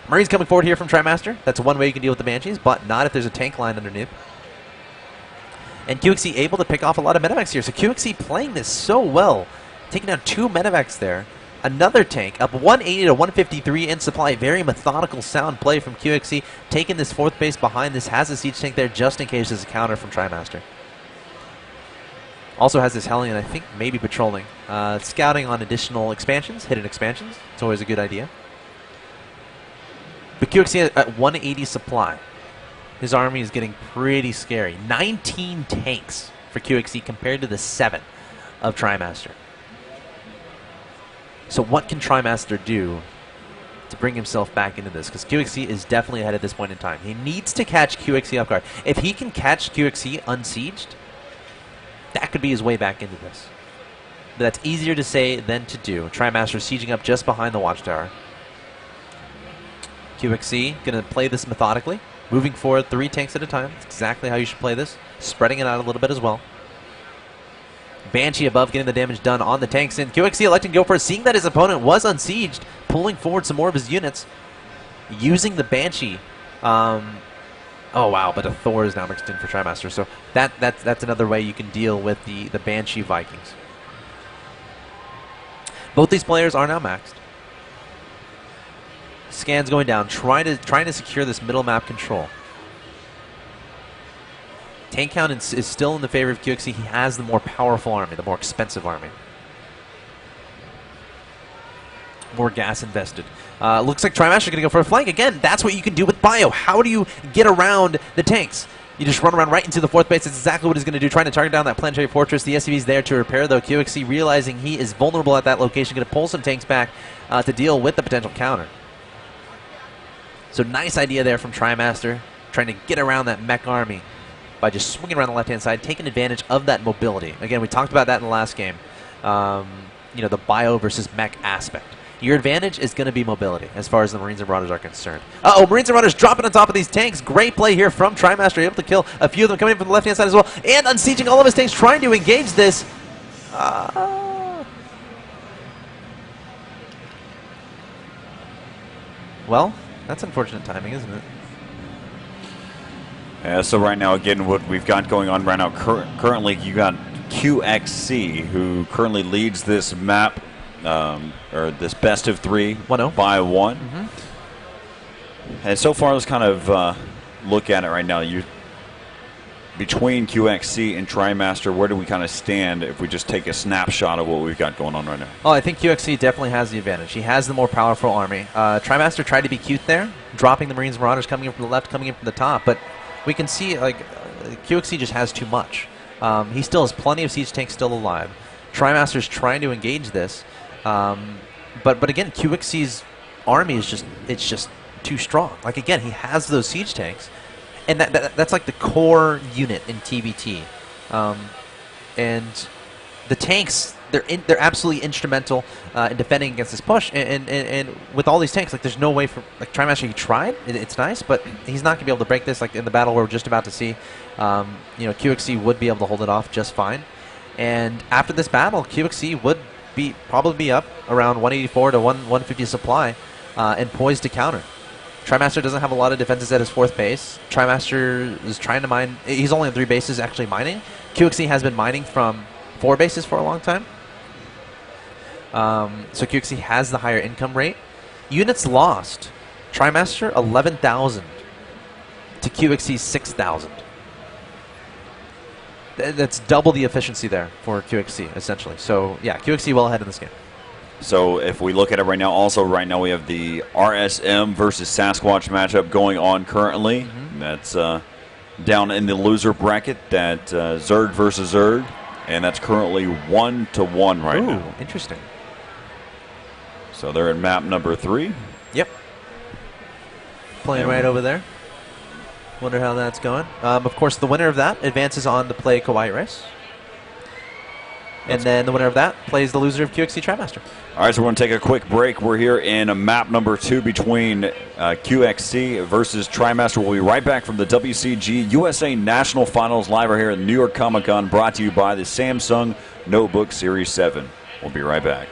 Marines coming forward here from TriMaster. That's one way you can deal with the Banshees, but not if there's a tank line underneath. And QXC able to pick off a lot of medevacs here. So QXC playing this so well, taking down 2 medevacs there. Another tank up 180 to 153 in supply. Very methodical, sound play from QXC. Taking this 4th base behind this, has a siege tank there just in case there's a counter from TriMaster. Also has this Hellion, I think, maybe patrolling. Scouting on additional expansions, hidden expansions. It's always a good idea. But QXC at 180 supply. His army is getting pretty scary. 19 tanks for QXC compared to the 7 of TriMaster. So what can TriMaster do to bring himself back into this? Because QXC is definitely ahead at this point in time. He needs to catch QXC off guard. If he can catch QXC unsieged, that could be his way back into this. But that's easier to say than to do. TriMaster sieging up just behind the watchtower. QXC going to play this methodically. Moving forward 3 tanks at a time. That's exactly how you should play this. Spreading it out a little bit as well. Banshee above getting the damage done on the tanks. And QXC electing to go for it, seeing that his opponent was unsieged, pulling forward some more of his units. Using the Banshee. Oh, wow, but a Thor is now mixed in for TriMaster. So that's another way you can deal with the Banshee Vikings. Both these players are now maxed. Scans going down, trying to secure this middle map control. Tank count is still in the favor of QXC. He has the more powerful army, the more expensive army. More gas invested. Looks like TriMaster going to go for a flank. Again, that's what you can do with Bio. How do you get around the tanks? You just run around right into the 4th base. That's exactly what he's going to do, trying to target down that planetary fortress. The SCV is there to repair, though. QXC realizing he is vulnerable at that location, going to pull some tanks back to deal with the potential counter. So nice idea there from TriMaster, trying to get around that mech army by just swinging around the left-hand side, taking advantage of that mobility. Again, we talked about that in the last game. You know, the bio versus mech aspect. Your advantage is going to be mobility as far as the Marines and Marauders are concerned. Uh-oh, Marines and Marauders dropping on top of these tanks. Great play here from TriMaster, able to kill a few of them coming in from the left-hand side as well, and unsieging all of his tanks, trying to engage this. Well, that's unfortunate timing, isn't it? Yeah, so right now, again, what we've got going on right now, currently you got QXC, who currently leads this map, or this best of 3 by 1. And so far, let's kind of look at it right now. Between QXC and TriMaster, where do we kind of stand if we just take a snapshot of what we've got going on right now? Oh, I think QXC definitely has the advantage. He has the more powerful army. TriMaster tried to be cute there, dropping the Marines and Marauders, coming in from the left, coming in from the top, but we can see like QXC just has too much. He still has plenty of siege tanks still alive. TriMaster's trying to engage this, but again, QXC's army is just too strong. Like again, he has those siege tanks, and that's like the core unit in TBT. And the tanks, they're absolutely instrumental in defending against this push. And with all these tanks, like there's no way for like TriMaster. He tried, it's nice, but he's not gonna be able to break this. Like in the battle we're just about to see, you know, QXC would be able to hold it off just fine. And after this battle, QXC would probably be up around 184 to 150 supply, and poised to counter. TriMaster doesn't have a lot of defenses at his 4th base. TriMaster is trying to mine. He's only on 3 bases actually mining. QXC has been mining from 4 bases for a long time. So QXC has the higher income rate. Units lost. TriMaster 11,000 to QXC 6,000. That's double the efficiency there for QXC essentially. So yeah, QXC well ahead in this game. So if we look at it right now, also right now we have the RSM versus Sasquatch matchup going on currently. That's down in the loser bracket. That Zerg versus Zerg, and that's currently 1-1 right now. Interesting. So they're in map number 3. Yep. Playing right over there. Wonder how that's going. Of course, the winner of that advances on to play Kauai Race. And then the winner of that plays the loser of QXC TriMaster. All right, so we're going to take a quick break. We're here in map number 2 between QXC versus TriMaster. We'll be right back from the WCG USA National Finals live right here at New York Comic-Con, brought to you by the Samsung Notebook Series 7. We'll be right back.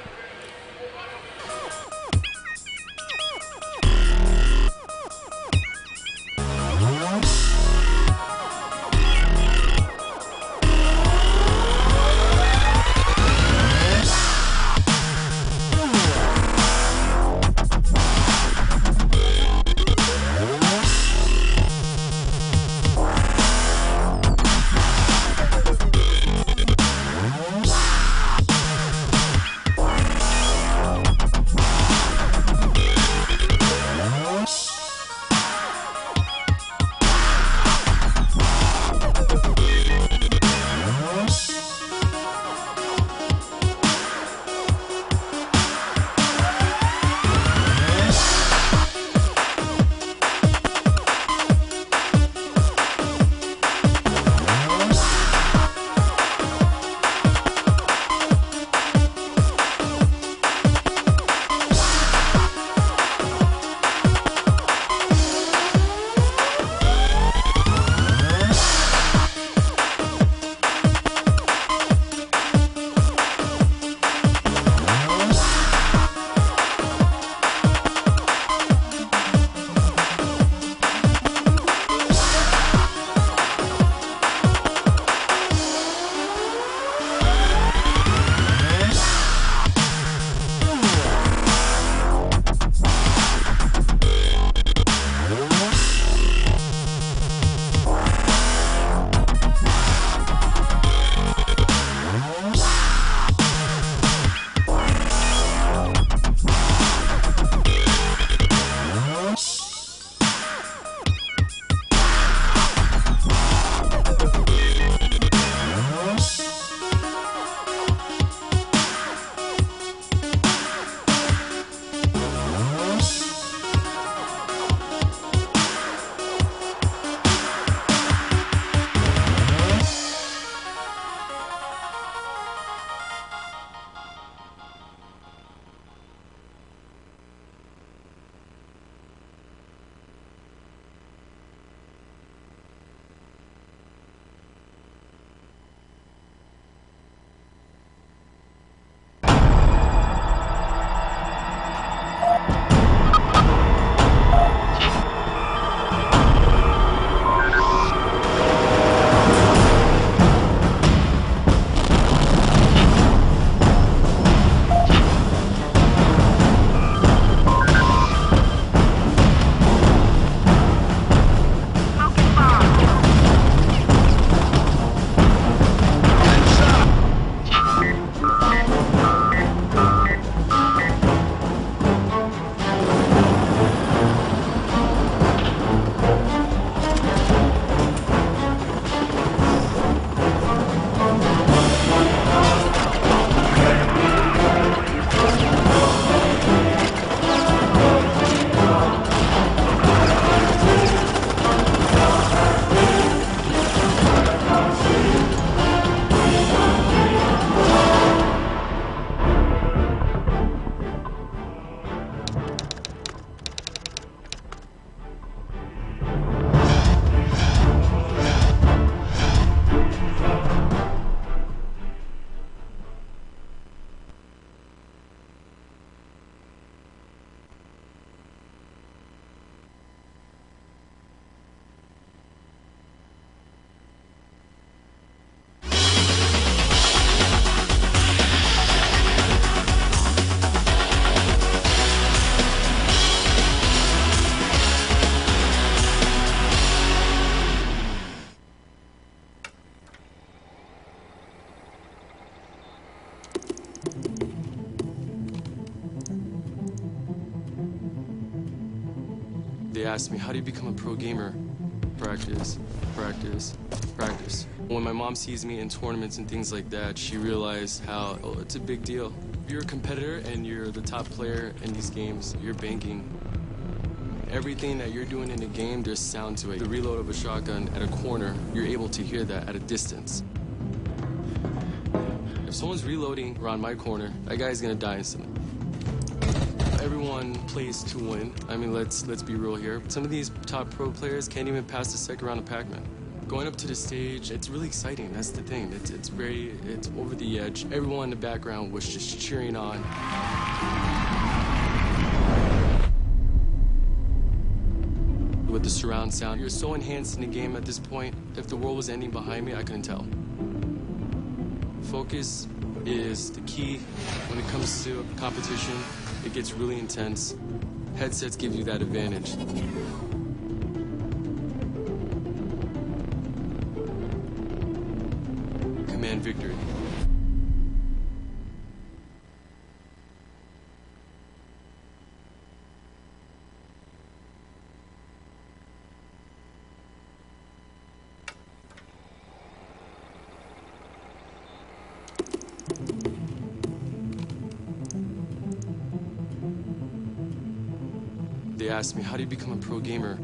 They asked me, how do you become a pro gamer? Practice, practice, practice. When my mom sees me in tournaments and things like that, she realized how, oh, it's a big deal. If you're a competitor and you're the top player in these games, you're banking. Everything that you're doing in the game, there's sound to it. The reload of a shotgun at a corner, you're able to hear that at a distance. If someone's reloading around my corner, that guy's gonna die instantly. Everyone plays to win. I mean, let's be real here. Some of these top pro players can't even pass the second round of Pac-Man. Going up to the stage, it's really exciting. That's the thing. It's over the edge. Everyone in the background was just cheering on. With the surround sound, you're so enhanced in the game at this point. If the world was ending behind me, I couldn't tell. Focus is the key when it comes to competition. It gets really intense. Headsets give you that advantage. Command victory. They asked me, how do you become a pro gamer?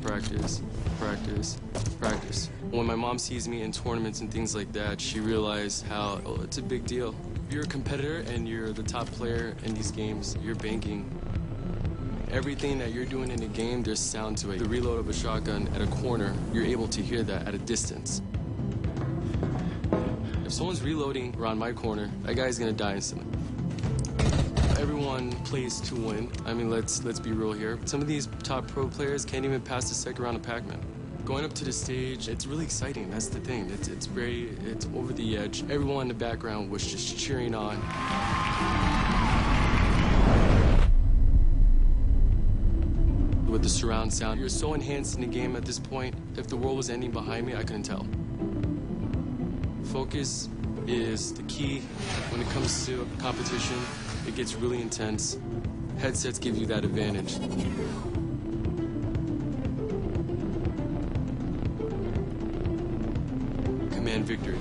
Practice, practice, practice. When my mom sees me in tournaments and things like that, she realized how, oh, it's a big deal. If you're a competitor and you're the top player in these games, you're banking. Everything that you're doing in the game, there's sound to it. The reload of a shotgun at a corner, you're able to hear that at a distance. If someone's reloading around my corner, that guy's gonna die instantly. Everyone plays to win. I mean, let's be real here. Some of these top pro players can't even pass the second round of Pac-Man. Going up to the stage, it's really exciting. That's the thing. It's over the edge. Everyone in the background was just cheering on. With the surround sound, you're so enhanced in the game at this point. If the world was ending behind me, I couldn't tell. Focus is the key when it comes to competition. It gets really intense. Headsets give you that advantage. Command victory.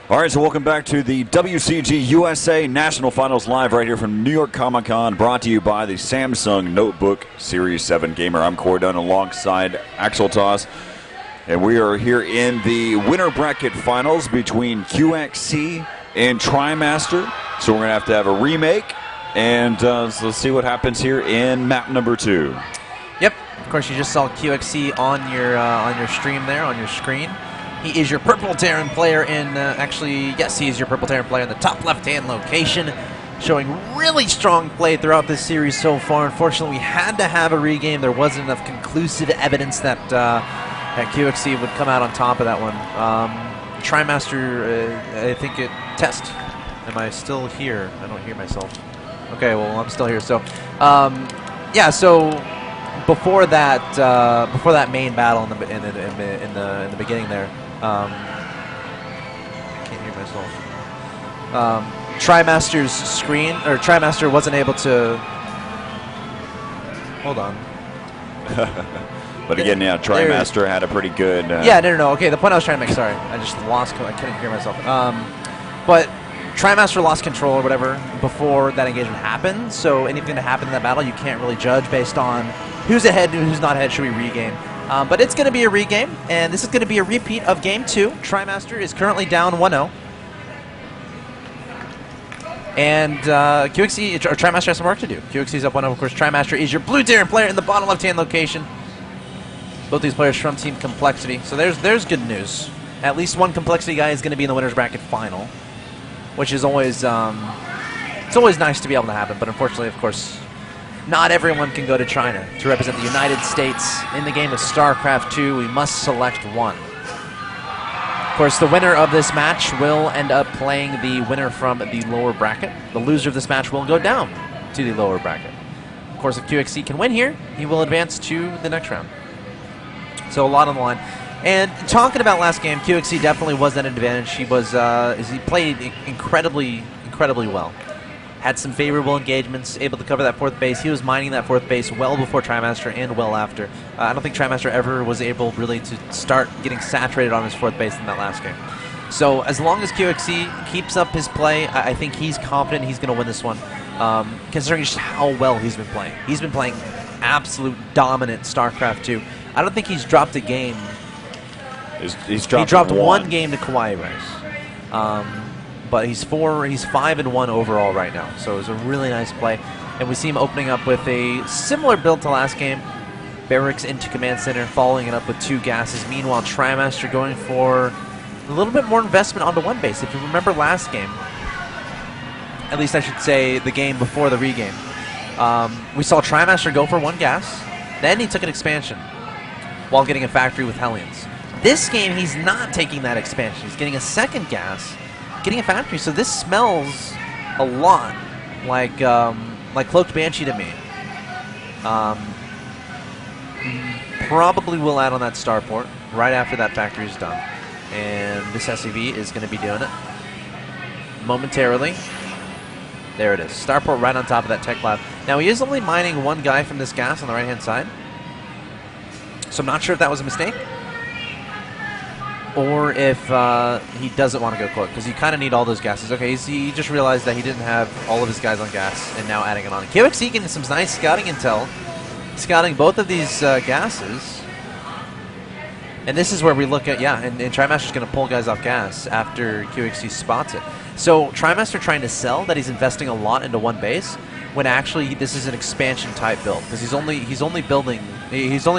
All right, so welcome back to the WCG USA National Finals live right here from New York Comic Con, brought to you by the Samsung Notebook Series 7 Gamer. I'm Corey Dunn alongside Axel Toss, and we are here in the winner bracket finals between QXC and TriMaster. So we're going to have a remake, and so let's see what happens here in map number 2. Yep, of course you just saw QXC on your stream there, on your screen. He is your purple Terran player in, actually, yes, he is your purple Terran player in the top left-hand location, showing really strong play throughout this series so far. Unfortunately, we had to have a regame. There wasn't enough conclusive evidence that QXC would come out on top of that one. TriMaster, I think test. Am I still here? I don't hear myself. Okay, well, I'm still here. So, yeah, so before that main battle in the beginning there, I can't hear myself. TriMaster's screen, or TriMaster wasn't able to. Hold on. But again, yeah, TriMaster had a pretty good. Yeah, no. Okay, the point I was trying to make. Sorry, I just lost. I couldn't hear myself. But TriMaster lost control or whatever before that engagement happened. So anything that happened in that battle, you can't really judge based on who's ahead and who's not ahead. Should we regame? But it's going to be a regame, and this is going to be a repeat of Game 2. TriMaster is currently down 1-0. And QXC, or TriMaster has some work to do. QXC is up 1-0. Of course, TriMaster is your blue Terran player in the bottom left-hand location. Both these players from Team Complexity. So there's good news. At least one Complexity guy is going to be in the winner's bracket final, which is always it's always nice to be able to happen. But unfortunately, of course, not everyone can go to China to represent the United States in the game of StarCraft 2. We must select one. Of course, the winner of this match will end up playing the winner from the lower bracket. The loser of this match will go down to the lower bracket. Of course, if QXC can win here, he will advance to the next round. So a lot on the line. And talking about last game, QXC definitely was at an advantage. He played incredibly well. Had some favorable engagements, able to cover that 4th base. He was mining that 4th base well before TriMaster and well after. I don't think TriMaster ever was able really to start getting saturated on his 4th base in that last game. So as long as QXC keeps up his play, I think he's confident he's going to win this one, considering just how well he's been playing. He's been playing absolute dominant StarCraft 2. I don't think he's dropped a game. He dropped one game to Kawaii Rice. But he's 5-1 overall right now, so it was a really nice play. And we see him opening up with a similar build to last game. Barracks into Command Center, following it up with 2 gases. Meanwhile, TriMaster going for a little bit more investment onto 1 base. If you remember last game, at least I should say the game before the regame, we saw TriMaster go for 1 gas, then he took an expansion while getting a factory with Hellions. This game, he's not taking that expansion. He's getting a 2nd gas, getting a factory, so this smells a lot like Cloaked Banshee to me. Probably will add on that starport right after that factory is done. And this SCV is going to be doing it momentarily. There it is. Starport right on top of that tech lab. Now, he is only mining 1 guy from this gas on the right-hand side. So I'm not sure if that was a mistake, or if he doesn't want to go cloak, because you kind of need all those gases. Okay, he just realized that he didn't have all of his guys on gas, and now adding it on. QXC getting some nice scouting intel, scouting both of these gases. And this is where we look at, and TriMaster's going to pull guys off gas after QXC spots it. So TriMaster trying to sell that he's investing a lot into 1 base, when actually this is an expansion type build, because he's only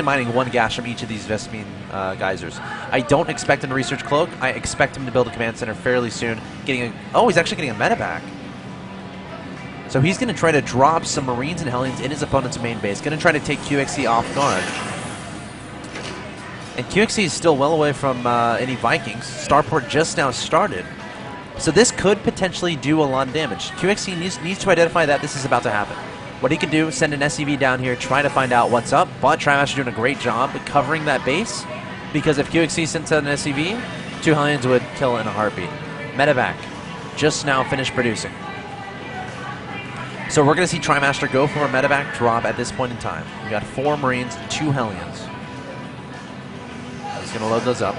mining 1 gas from each of these Vespine geysers. I don't expect him to research cloak. I expect him to build a command center fairly soon. He's actually getting a medevac. So he's going to try to drop some Marines and Hellions in his opponent's main base. Going to try to take QXC off guard. And QXC is still well away from any Vikings. Starport just now started. So this could potentially do a lot of damage. QXC needs to identify that this is about to happen. What he can do is send an SCV down here, try to find out what's up, but TriMaster doing a great job at covering that base, because if QXC sent an SCV, 2 Hellions would kill it in a heartbeat. Medevac just now finished producing. So we're going to see TriMaster go for a medevac drop at this point in time. We got 4 Marines, 2 Hellions. He's going to load those up.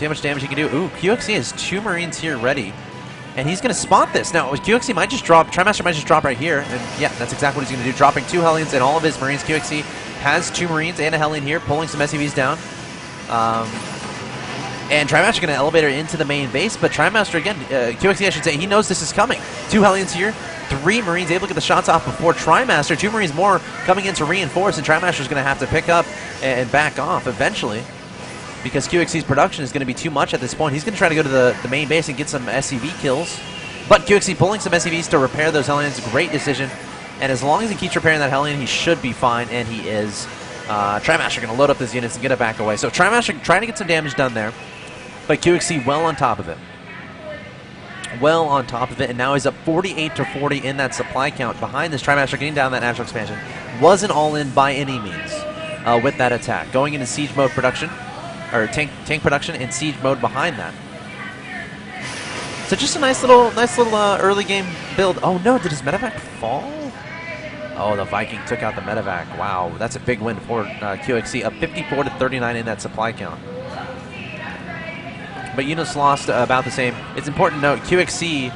See how much damage he can do. Ooh, QXC has 2 Marines here ready. And he's going to spot this. Now, QXC might just drop, TriMaster might just drop right here. And yeah, that's exactly what he's going to do. Dropping 2 Hellions and all of his Marines. QXC has 2 Marines and a Hellion here, pulling some SCVs down. And TriMaster going to elevate her into the main base. But TriMaster, again, QXC, I should say, he knows this is coming. 2 Hellions here, 3 Marines able to get the shots off before TriMaster. 2 Marines more coming in to reinforce. And TriMaster's going to have to pick up and back off eventually, because QXC's production is going to be too much at this point. He's going to try to go to the main base and get some SCV kills. But QXC pulling some SCVs to repair those Hellions. Great decision. And as long as he keeps repairing that Hellion, he should be fine, and he is. TriMaster going to load up his units and get it back away. So TriMaster trying to get some damage done there, but QXC well on top of it. Well on top of it, and now he's up 48-40 in that supply count. Behind this, TriMaster getting down that natural expansion. Wasn't all in by any means with that attack. Going into siege mode production, or tank production and siege mode behind that. So just a nice little early game build. Oh no, did his medevac fall? Oh, the Viking took out the medevac. Wow, that's a big win for QXC, up 54-39 in that supply count. But units lost about the same. It's important to note, QXC,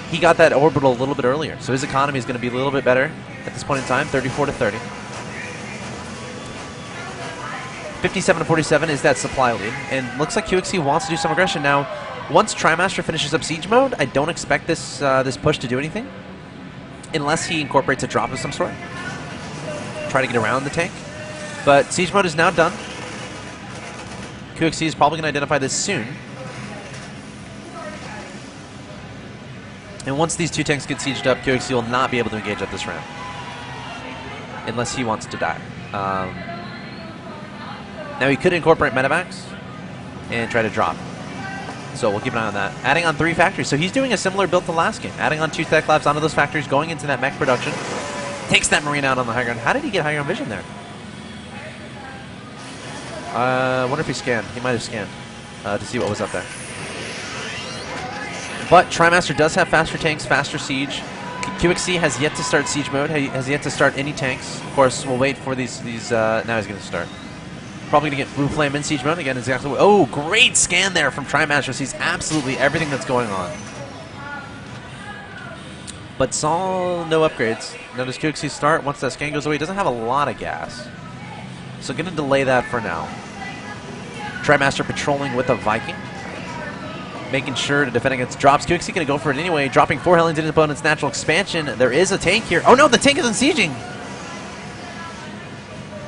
he got that orbital a little bit earlier, so his economy is going to be a little bit better at this point in time, 34-30. 57-47 is that supply lead, and looks like QXC wants to do some aggression. Now, once TriMaster finishes up siege mode, I don't expect this this push to do anything, unless he incorporates a drop of some sort. Try to get around the tank. But siege mode is now done. QXC is probably going to identify this soon. And once these 2 tanks get sieged up, QXC will not be able to engage at this round, unless he wants to die. Now he could incorporate medevacs and try to drop. So we'll keep an eye on that. Adding on 3 factories. So he's doing a similar build to last game. Adding on 2 tech labs onto those factories, going into that mech production. Takes that Marine out on the high ground. How did he get high ground vision there? I wonder if he scanned. He might have scanned to see what was up there. But TriMaster does have faster tanks, faster siege. QXC has yet to start siege mode, has yet to start any tanks. Of course, we'll wait for these now he's going to start. Probably going to get Blue Flame in siege mode. Again, exactly what... Oh, great scan there from TriMaster. Sees absolutely everything that's going on. But saw no upgrades. Notice QXC start. Once that scan goes away, he doesn't have a lot of gas. So going to delay that for now. TriMaster patrolling with a Viking, making sure to defend against drops. QXC going to go for it anyway, dropping 4 Hellions into his opponent's natural expansion. There is a tank here. Oh no, the tank is unsieging.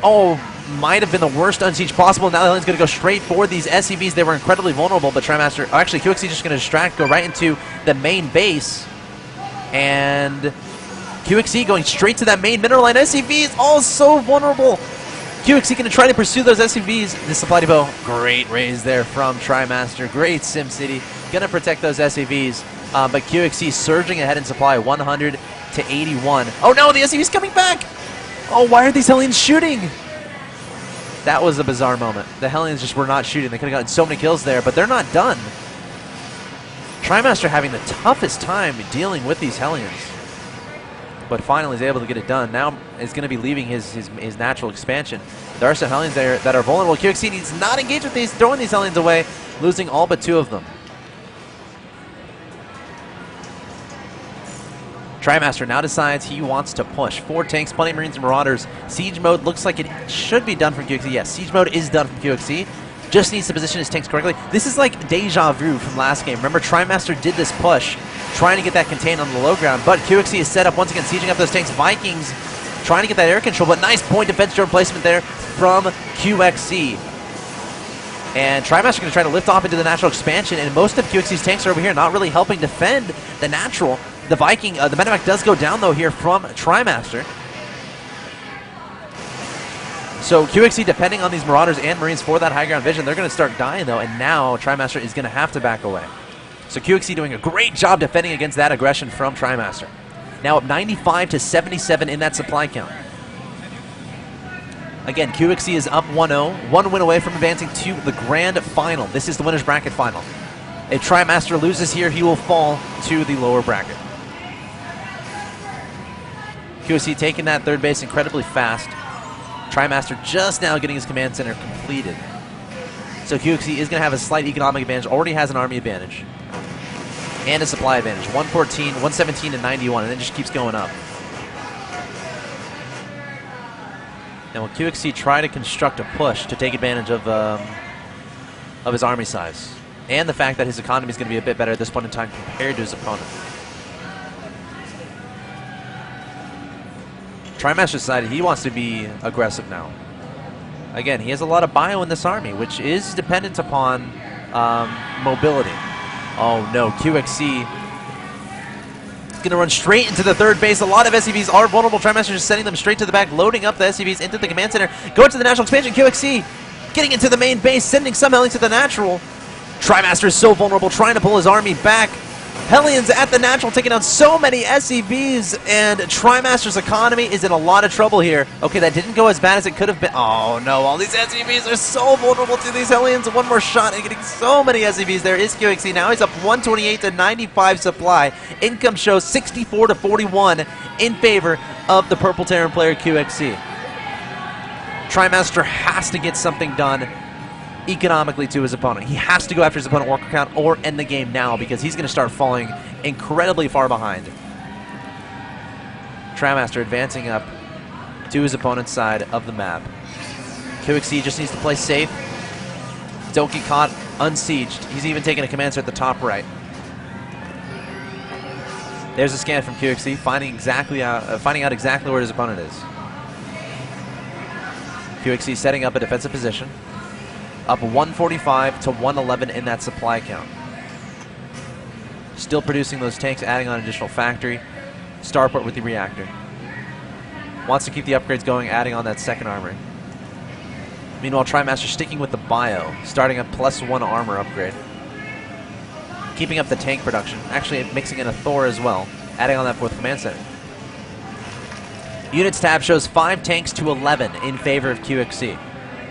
Oh, might have been the worst unsiege possible. Now the Hellions going to go straight for these SCVs. They were incredibly vulnerable, but TriMaster, actually QXC just going to distract, go right into the main base. And QXC going straight to that main mineral line. SCVs, all so vulnerable. QXC going to try to pursue those SCVs. The supply depot, great raise there from TriMaster. Great SimCity. Going to protect those SCVs. But QXC surging ahead in supply, 100-81. Oh no, the SCV's coming back. Oh, why are these Hellions shooting? That was a bizarre moment. The Hellions just were not shooting. They could have gotten so many kills there, but they're not done. TriMaster having the toughest time dealing with these Hellions. But finally is able to get it done. Now is going to be leaving his natural expansion. There are some Hellions there that are vulnerable. QXC needs not engage with these, throwing these Hellions away, losing all but 2 of them. TriMaster now decides he wants to push. 4 tanks, plenty of Marines and Marauders. Siege mode looks like it should be done from QXC. Yes, siege mode is done from QXC. Just needs to position his tanks correctly. This is like deja vu from last game. Remember, TriMaster did this push, trying to get that contained on the low ground, but QXC is set up once again, sieging up those tanks. Vikings trying to get that air control, but nice point defense drone placement there from QXC. And TriMaster going to try to lift off into the natural expansion, and most of QXC's tanks are over here, not really helping defend the natural. The Viking, the medevac does go down though here from TriMaster. So QXC, depending on these Marauders and Marines for that high ground vision, they're going to start dying though, and now TriMaster is going to have to back away. So QXC doing a great job defending against that aggression from TriMaster. Now up 95-77 in that supply count. Again, QXC is up 1-0, 1 win away from advancing to the grand final. This is the winner's bracket final. If TriMaster loses here, he will fall to the lower bracket. QXC taking that third base incredibly fast. TriMaster just now getting his command center completed. So QXC is going to have a slight economic advantage. Already has an army advantage. And a supply advantage. 114, 117, and 91. And then just keeps going up. And will QXC try to construct a push to take advantage of his army size? And the fact that his economy is going to be a bit better at this point in time compared to his opponent. TriMaster decided he wants to be aggressive now. Again, he has a lot of bio in this army, which is dependent upon mobility. Oh no, QXC is going to run straight into the third base. A lot of SCVs are vulnerable. TriMaster just sending them straight to the back, loading up the SCVs into the command center. Going to the natural expansion. QXC getting into the main base, sending some Hellions to the natural. TriMaster is so vulnerable, trying to pull his army back. Hellions at the natural, taking out so many SCVs, and TriMaster's economy is in a lot of trouble here. Okay, that didn't go as bad as it could have been. Oh no, all these SCVs are so vulnerable to these Hellions. One more shot and getting so many SCVs. There is QXC. Now he's up 128 to 95 supply. Income shows 64 to 41 in favor of the Purple Terran player QXC. TriMaster has to get something done economically to his opponent. He has to go after his opponent worker count or end the game now, because he's going to start falling incredibly far behind. TriMaster advancing up to his opponent's side of the map. QXC just needs to play safe. Don't get caught unsieged. He's even taking a command center at the top right. There's a scan from QXC, finding out exactly where his opponent is. QXC setting up a defensive position. Up 145 to 111 in that supply count. Still producing those tanks, adding on additional factory. Starport with the reactor. Wants to keep the upgrades going, adding on that second armory. Meanwhile, TriMaster sticking with the bio, starting a +1 armor upgrade. Keeping up the tank production, actually mixing in a Thor as well, adding on that 4th command center. Units tab shows 5 tanks to 11 in favor of QXC.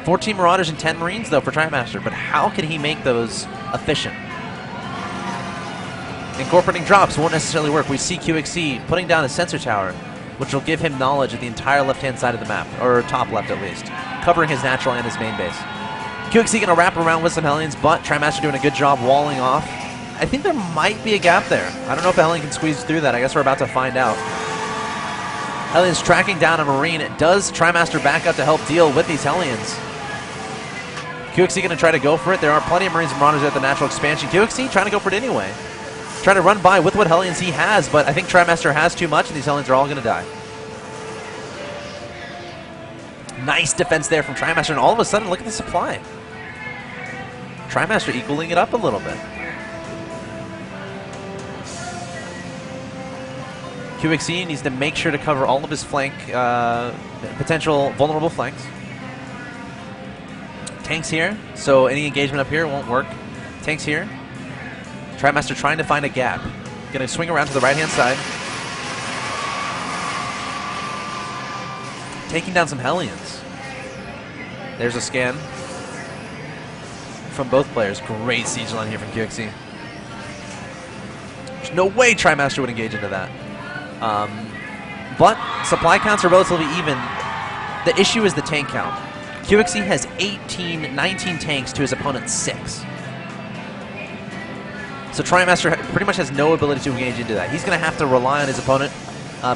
14 Marauders and 10 Marines, though, for TriMaster, but how can he make those efficient? Incorporating drops won't necessarily work. We see QXC putting down a sensor tower, which will give him knowledge of the entire left-hand side of the map, or top left at least, covering his natural and his main base. QXC going to wrap around with some Hellions, but TriMaster doing a good job walling off. I think there might be a gap there. I don't know if a Hellion can squeeze through that. I guess we're about to find out. Hellions tracking down a Marine. Does TriMaster back up to help deal with these Hellions? QXC going to try to go for it. There are plenty of Marines and Marauders at the natural expansion. QXC trying to go for it anyway. Trying to run by with what Hellions he has, but I think TriMaster has too much, and these Hellions are all going to die. Nice defense there from TriMaster, and all of a sudden, look at the supply. TriMaster equaling it up a little bit. QXC needs to make sure to cover all of his flank, potential vulnerable flanks. Tanks here, so any engagement up here won't work. Tanks here. TriMaster trying to find a gap. Going to swing around to the right-hand side. Taking down some Hellions. There's a scan from both players. Great siege line here from QXC. There's no way TriMaster would engage into that. But supply counts are relatively even. The issue is the tank count. QXC has 19 tanks to his opponent's 6. So TriMaster pretty much has no ability to engage into that. He's going to have to rely on his opponent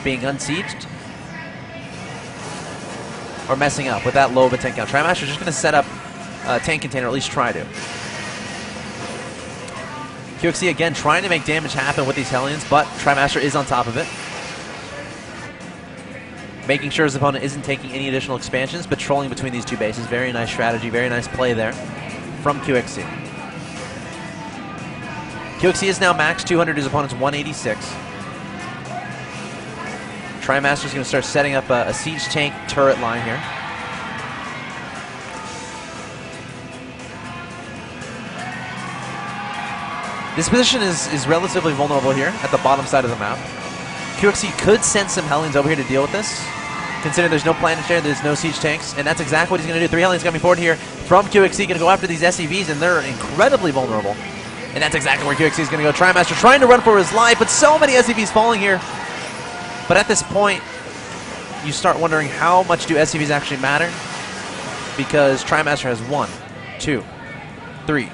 being unsieged or messing up with that low of a tank count. TriMaster is just going to set up a tank container, or at least try to. QXC again trying to make damage happen with these Hellions, but TriMaster is on top of it. Making sure his opponent isn't taking any additional expansions, patrolling between these two bases. Very nice strategy, very nice play there from QXC. QXC is now max 200, his opponent's 186. TriMaster's going to start setting up a siege tank turret line here. This position is relatively vulnerable here at the bottom side of the map. QXC could send some Hellions over here to deal with this, considering there's no planetary, there's no siege tanks, and that's exactly what he's going to do. 3 Hellions coming forward here from QXC, going to go after these SCVs, and they're incredibly vulnerable. And that's exactly where QXC is going to go. TriMaster trying to run for his life, but so many SCVs falling here. But at this point, you start wondering how much do SCVs actually matter? Because TriMaster has 1, 2, 3,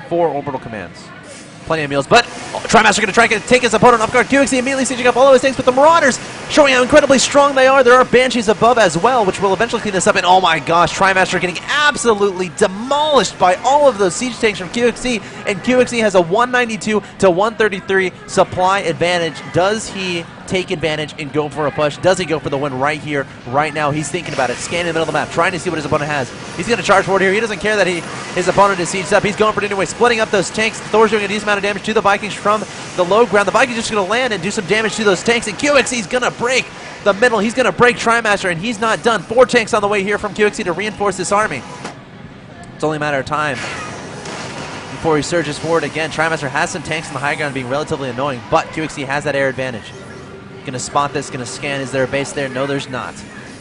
4 orbital commands. Plenty of meals, but TriMaster going to try to take his opponent off guard. QXC immediately sieging up all of his tanks, but the Marauders showing how incredibly strong they are. There are Banshees above as well, which will eventually clean this up. And oh my gosh, TriMaster getting absolutely demolished by all of those siege tanks from QXC. And QXC has a 192 to 133 supply advantage. Does he take advantage and go for a push? Does he go for the win right here, right now? He's thinking about it, scanning the middle of the map, trying to see what his opponent has. He's going to charge forward here. He doesn't care that his opponent is sieged up. He's going for it anyway, splitting up those tanks. Thor's doing a decent amount of damage to the Vikings from the low ground. The Vikings just going to land and do some damage to those tanks, and QXC's going to break the middle. He's going to break TriMaster, and he's not done. 4 tanks on the way here from QXC to reinforce this army. It's only a matter of time before he surges forward again. TriMaster has some tanks on the high ground being relatively annoying, but QXC has that air advantage. Gonna spot this, gonna scan. Is there a base there? No, there's not.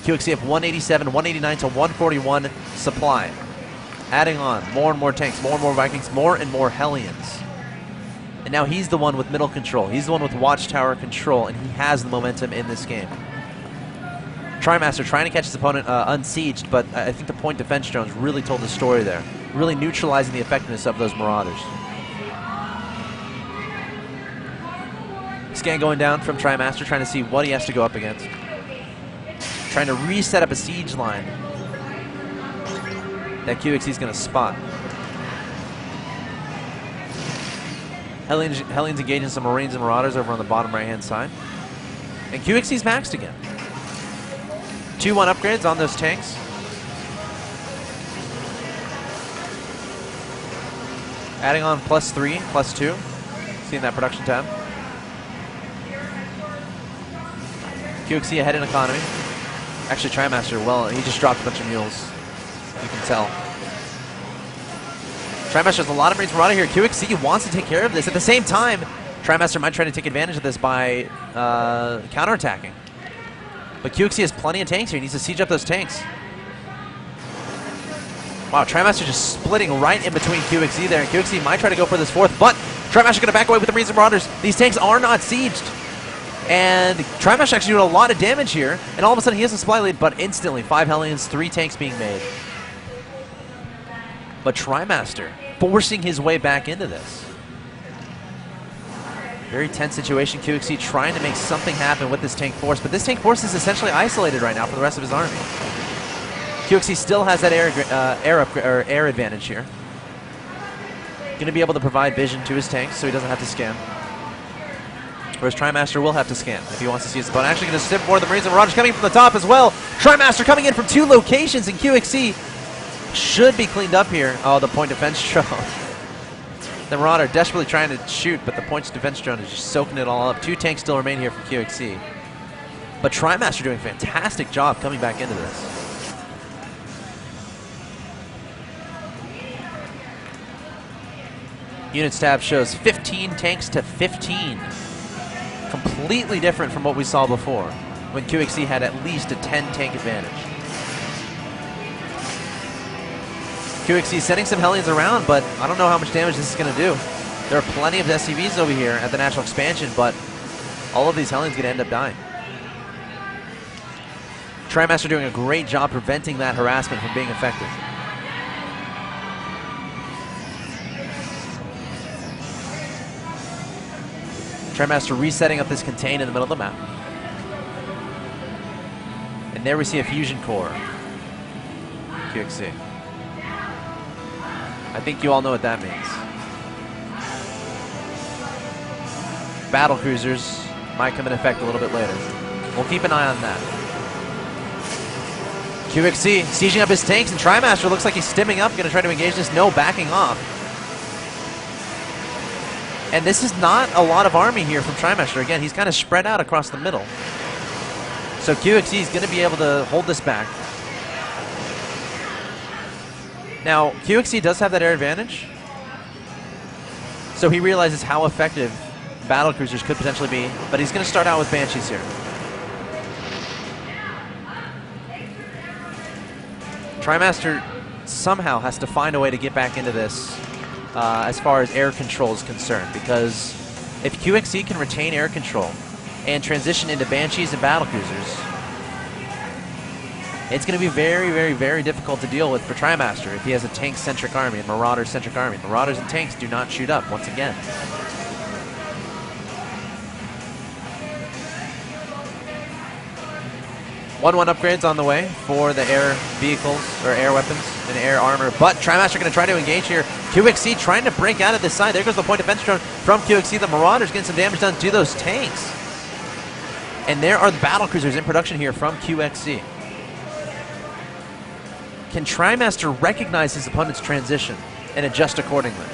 QXC have 187, 189 to 141 supply. Adding on more and more tanks, more and more Vikings, more and more Hellions. And now he's the one with middle control. He's the one with watchtower control, and he has the momentum in this game. TriMaster trying to catch his opponent unsieged, but I think the point defense drones really told the story there, really neutralizing the effectiveness of those Marauders. Scan going down from TriMaster, trying to see what he has to go up against. Trying to reset up a siege line that QXC is going to spot. Hellions engaging some Marines and Marauders over on the bottom right-hand side. And QXC's maxed again. 2-1 upgrades on those tanks. Adding on +3, +2. Seeing that production tab. QXC ahead in economy. Actually, TriMaster, well, he just dropped a bunch of mules. You can tell. TriMaster has a lot of Marines Marauder here. QXC wants to take care of this. At the same time, TriMaster might try to take advantage of this by counterattacking. But QXC has plenty of tanks here. He needs to siege up those tanks. Wow, TriMaster just splitting right in between QXC there. And QXC might try to go for this 4th, but TriMaster going to back away with the Marines and Marauders. These tanks are not sieged. And TriMaster actually doing a lot of damage here, and all of a sudden he has a supply lead, but instantly 5 Hellions, 3 tanks being made. But TriMaster forcing his way back into this. Very tense situation. QXC trying to make something happen with this tank force, but this tank force is essentially isolated right now from the rest of his army. QXC still has that air advantage here. Going to be able to provide vision to his tanks so he doesn't have to scan. Whereas TriMaster will have to scan if he wants to see his opponent. Actually going to sip more of the Marines and Marauders coming from the top as well. TriMaster coming in from 2 locations, and QXC should be cleaned up here. Oh, the point defense drone. The Marauder desperately trying to shoot, but the point defense drone is just soaking it all up. 2 tanks still remain here for QXC. But TriMaster doing a fantastic job coming back into this. Units tab shows 15 tanks to 15. Completely different from what we saw before, when QXC had at least a 10 tank advantage. QXC sending some Hellions around, but I don't know how much damage this is going to do. There are plenty of SCVs over here at the National Expansion, but all of these Hellions going to end up dying. TriMaster doing a great job preventing that harassment from being effective. TriMaster resetting up this contain in the middle of the map. And there we see a fusion core. QXC. I think you all know what that means. Battle cruisers might come in effect a little bit later. We'll keep an eye on that. QXC sieging up his tanks, and TriMaster looks like he's stimming up, going to try to engage this. No, backing off. And this is not a lot of army here from TriMaster. Again, he's kind of spread out across the middle. So QXC is going to be able to hold this back. Now, QXC does have that air advantage. So he realizes how effective battlecruisers could potentially be, but he's going to start out with Banshees here. TriMaster somehow has to find a way to get back into this as far as air control is concerned, because if QXC can retain air control and transition into Banshees and battlecruisers, it's going to be very, very, very difficult to deal with for TriMaster if he has a tank-centric army and Marauder-centric army. Marauders and tanks do not shoot up once again. 1-1 upgrades on the way for the air vehicles, or air weapons and air armor, but TriMaster going to try to engage here. QXC trying to break out of this side. There goes the point defense drone from QXC. The Marauders getting some damage done to those tanks. And there are the battlecruisers in production here from QXC. Can TriMaster recognize his opponent's transition and adjust accordingly?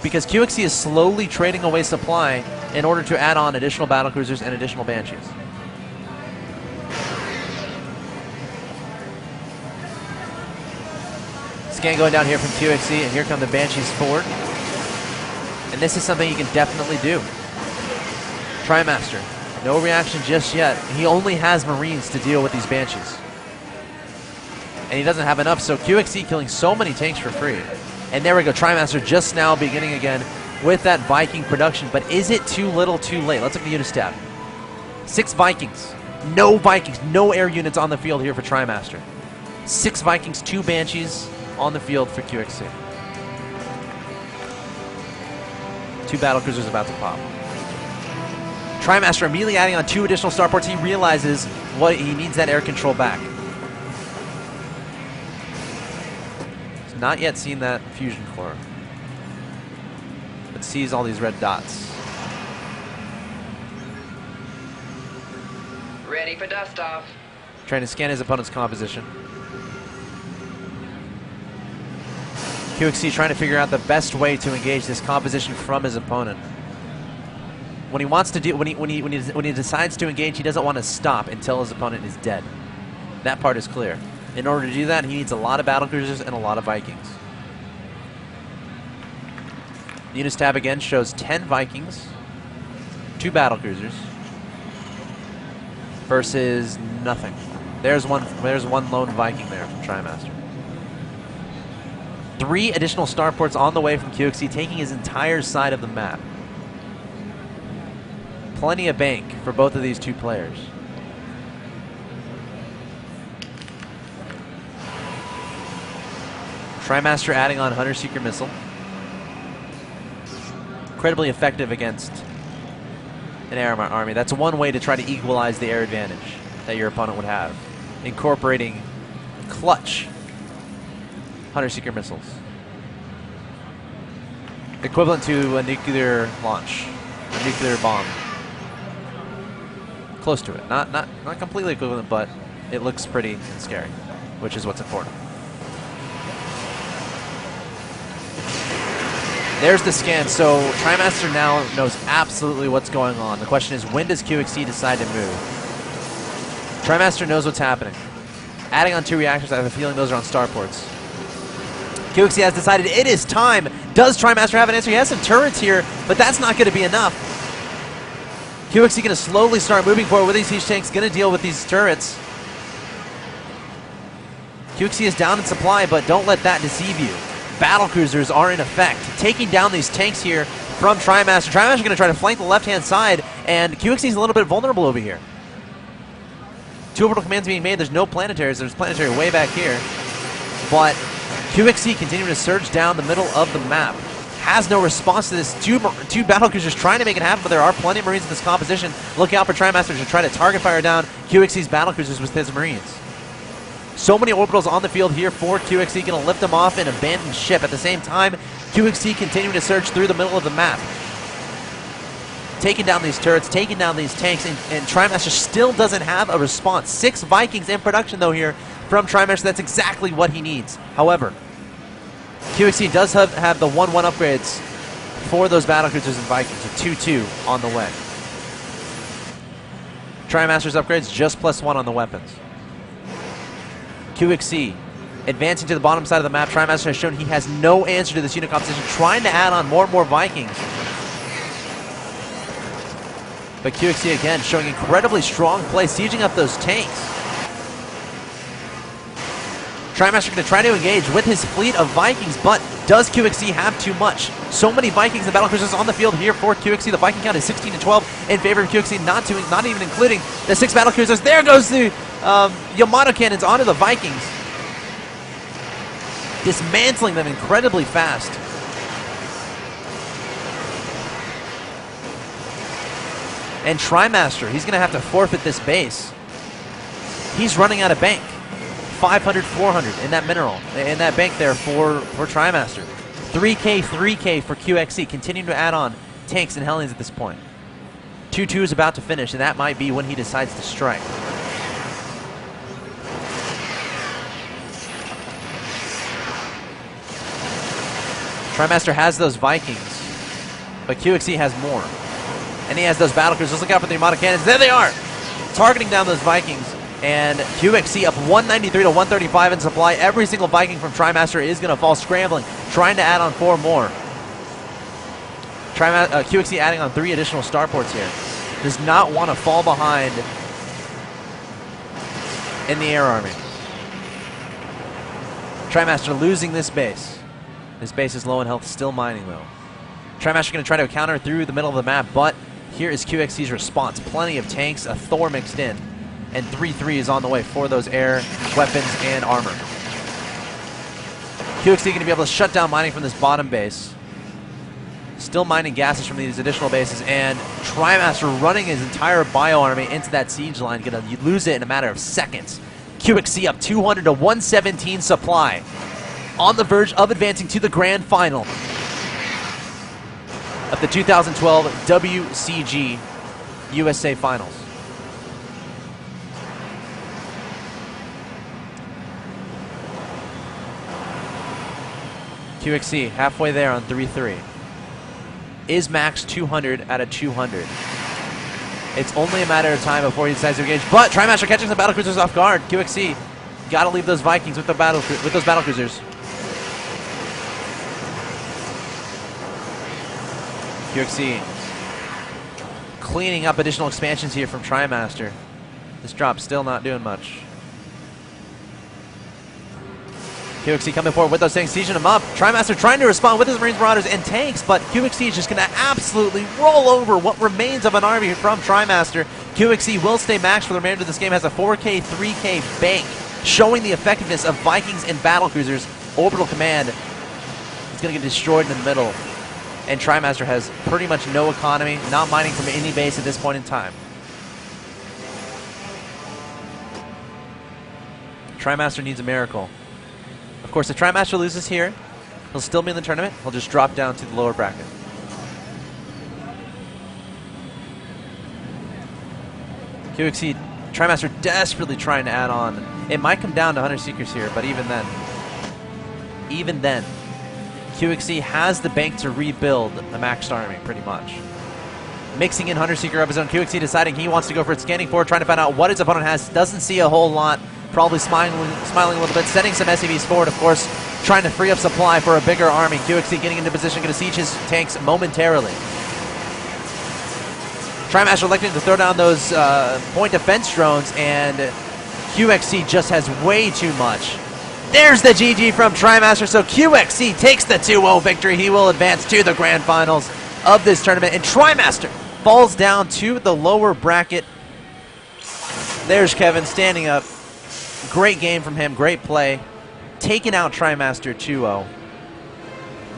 Because QXC is slowly trading away supply in order to add on additional battlecruisers and additional Banshees. Scan going down here from QXC, and here come the Banshees forward. And this is something he can definitely do. TriMaster, no reaction just yet. He only has Marines to deal with these Banshees. And he doesn't have enough, so QXC killing so many tanks for free. And there we go, TriMaster just now beginning again with that Viking production. But is it too little too late? Let's look at the unit stat. 6 Vikings, no air units on the field here for TriMaster. 6 Vikings, 2 Banshees on the field for QXC. 2 battlecruisers about to pop. TriMaster immediately adding on 2 additional starports. He realizes what he needs that air control back. He's not yet seen that fusion core, but sees all these red dots. Ready for dust off. Trying to scan his opponent's composition. QXC trying to figure out the best way to engage this composition from his opponent. When he wants to do, when he decides to engage, he doesn't want to stop until his opponent is dead. That part is clear. In order to do that, he needs a lot of battlecruisers and a lot of Vikings. The units tab again shows 10 Vikings, 2 battlecruisers versus nothing. There's one lone Viking there from TriMaster. 3 additional starports on the way from QXC, taking his entire side of the map. Plenty of bank for both of these 2 players. TriMaster adding on Hunter Seeker Missile. Incredibly effective against an air army. That's one way to try to equalize the air advantage that your opponent would have. Incorporating clutch Hunter Seeker missiles. Equivalent to a nuclear launch, a nuclear bomb. Close to it. Not completely equivalent, but it looks pretty scary, which is what's important. There's the scan, so TriMaster now knows absolutely what's going on. The question is, when does QXC decide to move? TriMaster knows what's happening. Adding on 2 reactors, I have a feeling those are on starports. QXC has decided it is time. Does TriMaster have an answer? He has some turrets here, but that's not going to be enough. QXC going to slowly start moving forward with these siege tanks, going to deal with these turrets. QXC is down in supply, but don't let that deceive you. Battlecruisers are in effect, taking down these tanks here from TriMaster. TriMaster going to try to flank the left-hand side, and QXC is a little bit vulnerable over here. 2 orbital commands being made. There's no planetaries. There's planetary way back here, but QXC continuing to surge down the middle of the map. Has no response to this. 2 battlecruisers trying to make it happen, but there are plenty of Marines in this composition. Look out for TriMaster to try to target fire down QXC's battlecruisers with his Marines. So many orbitals on the field here for QXC, going to lift them off and abandon ship. At the same time, QXC continuing to surge through the middle of the map. Taking down these turrets, taking down these tanks, and TriMaster still doesn't have a response. 6 Vikings in production, though, here from TriMaster. That's exactly what he needs. However, QXC does have the 1-1 upgrades for those battlecruisers and Vikings, with 2-2 on the way. TriMaster's upgrades just +1 on the weapons. QXC advancing to the bottom side of the map. TriMaster has shown he has no answer to this unit composition, trying to add on more and more Vikings. But QXC again showing incredibly strong play, sieging up those tanks. TriMaster going to try to engage with his fleet of Vikings, but does QXC have too much? So many Vikings and battlecruisers on the field here for QXC. The Viking count is 16-12 in favor of QXC, not even including the 6 battlecruisers. There goes the Yamato cannons onto the Vikings, dismantling them incredibly fast. And TriMaster, he's going to have to forfeit this base. He's running out of bank. 500, 400 in that mineral, in that bank there for TriMaster. 3K, 3K for QXC, continuing to add on tanks and Hellions at this point. 2-2 is about to finish, and that might be when he decides to strike. TriMaster has those Vikings, but QXC has more. And he has those battlecruisers. Look out for the Yamato cannons. There they are! Targeting down those Vikings. And QXC up 193 to 135 in supply. Every single Viking from TriMaster is going to fall scrambling, trying to add on 4 more. QXC adding on 3 additional starports here. Does not want to fall behind in the air army. TriMaster losing this base. This base is low in health, still mining though. TriMaster going to try to counter through the middle of the map, but here is QXC's response. Plenty of tanks, a Thor mixed in, and 3-3 is on the way for those air weapons and armor. QXC going to be able to shut down mining from this bottom base. Still mining gases from these additional bases, and TriMaster running his entire bio army into that siege line, going to lose it in a matter of seconds. QXC up 200 to 117 supply, on the verge of advancing to the grand final of the 2012 WCG USA Finals. QXC halfway there on 3-3. Is max 200 out of 200. It's only a matter of time before he decides to engage, but TriMaster catching the battlecruisers off guard. QXC got to leave those Vikings with those battlecruisers. QXC cleaning up additional expansions here from TriMaster. This drop still not doing much. QXC coming forward with those things, sieging them up. TriMaster trying to respond with his Marines, Marauders, and tanks, but QXC is just going to absolutely roll over what remains of an army from TriMaster. QXC will stay maxed for the remainder of this game, has a 4K, 3K bank, showing the effectiveness of Vikings and battlecruisers. Orbital command is going to get destroyed in the middle. And TriMaster has pretty much no economy, not mining from any base at this point in time. TriMaster needs a miracle. Of course, if TriMaster loses here, he'll still be in the tournament. He'll just drop down to the lower bracket. QXC, TriMaster desperately trying to add on. It might come down to Hunter Seekers here, but even then, QXC has the bank to rebuild a maxed army, pretty much. Mixing in Hunter Seeker of his own. QXC deciding he wants to go for it, scanning forward, trying to find out what his opponent has. Doesn't see a whole lot. Probably smiling a little bit, sending some SCVs forward, of course, trying to free up supply for a bigger army. QXC getting into position, going to siege his tanks momentarily. TriMaster electing to throw down those point defense drones, and QXC just has way too much. There's the GG from TriMaster, so QXC takes the 2-0 victory. He will advance to the grand finals of this tournament, and TriMaster falls down to the lower bracket. There's Kevin standing up. Great game from him, great play. Taking out TriMaster 2-0.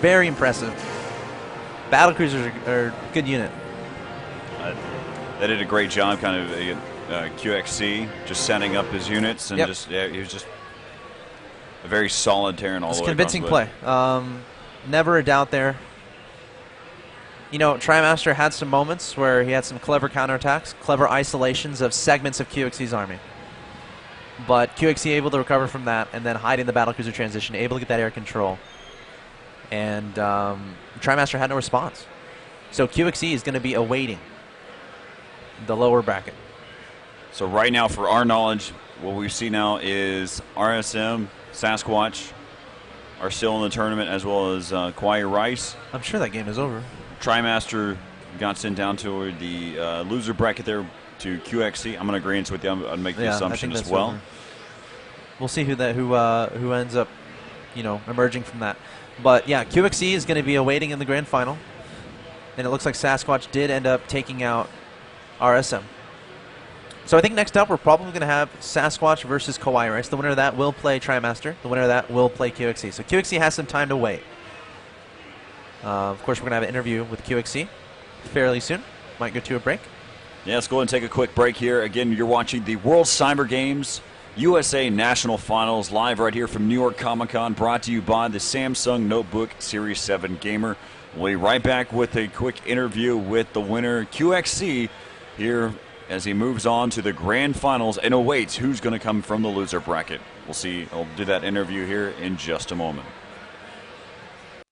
Very impressive. Battlecruisers are a good unit. They did a great job, kind of QXC, just setting up his units, and he was just a very solid Terran all the way. Convincing play. Never a doubt there. You know, TriMaster had some moments where he had some clever counterattacks, clever isolations of segments of QXC's army. But QXC able to recover from that, and then hiding the battlecruiser transition, able to get that air control. And TriMaster had no response. So QXC is going to be awaiting the lower bracket. So right now, for our knowledge, what we see now is RSM, Sasquatch are still in the tournament, as well as Kauai Rice. I'm sure that game is over. TriMaster got sent down to the loser bracket there to QXC. I'm going to agree with you. I'd make the assumption as well. Over. We'll see who ends up, emerging from that. But yeah, QXC is going to be awaiting in the grand final, and it looks like Sasquatch did end up taking out RSM. So I think next up we're probably going to have Sasquatch versus Kawaii Rice. The winner of that will play TriMaster. The winner of that will play QXC. So QXC has some time to wait. Of course, we're going to have an interview with QXC fairly soon. Might go to a break. Yeah, let's go ahead and take a quick break here. Again, you're watching the World Cyber Games USA National Finals live right here from New York Comic-Con, brought to you by the Samsung Notebook Series 7 Gamer. We'll be right back with a quick interview with the winner, QXC, here as he moves on to the grand finals and awaits who's going to come from the loser bracket. We'll see. I'll do that interview here in just a moment.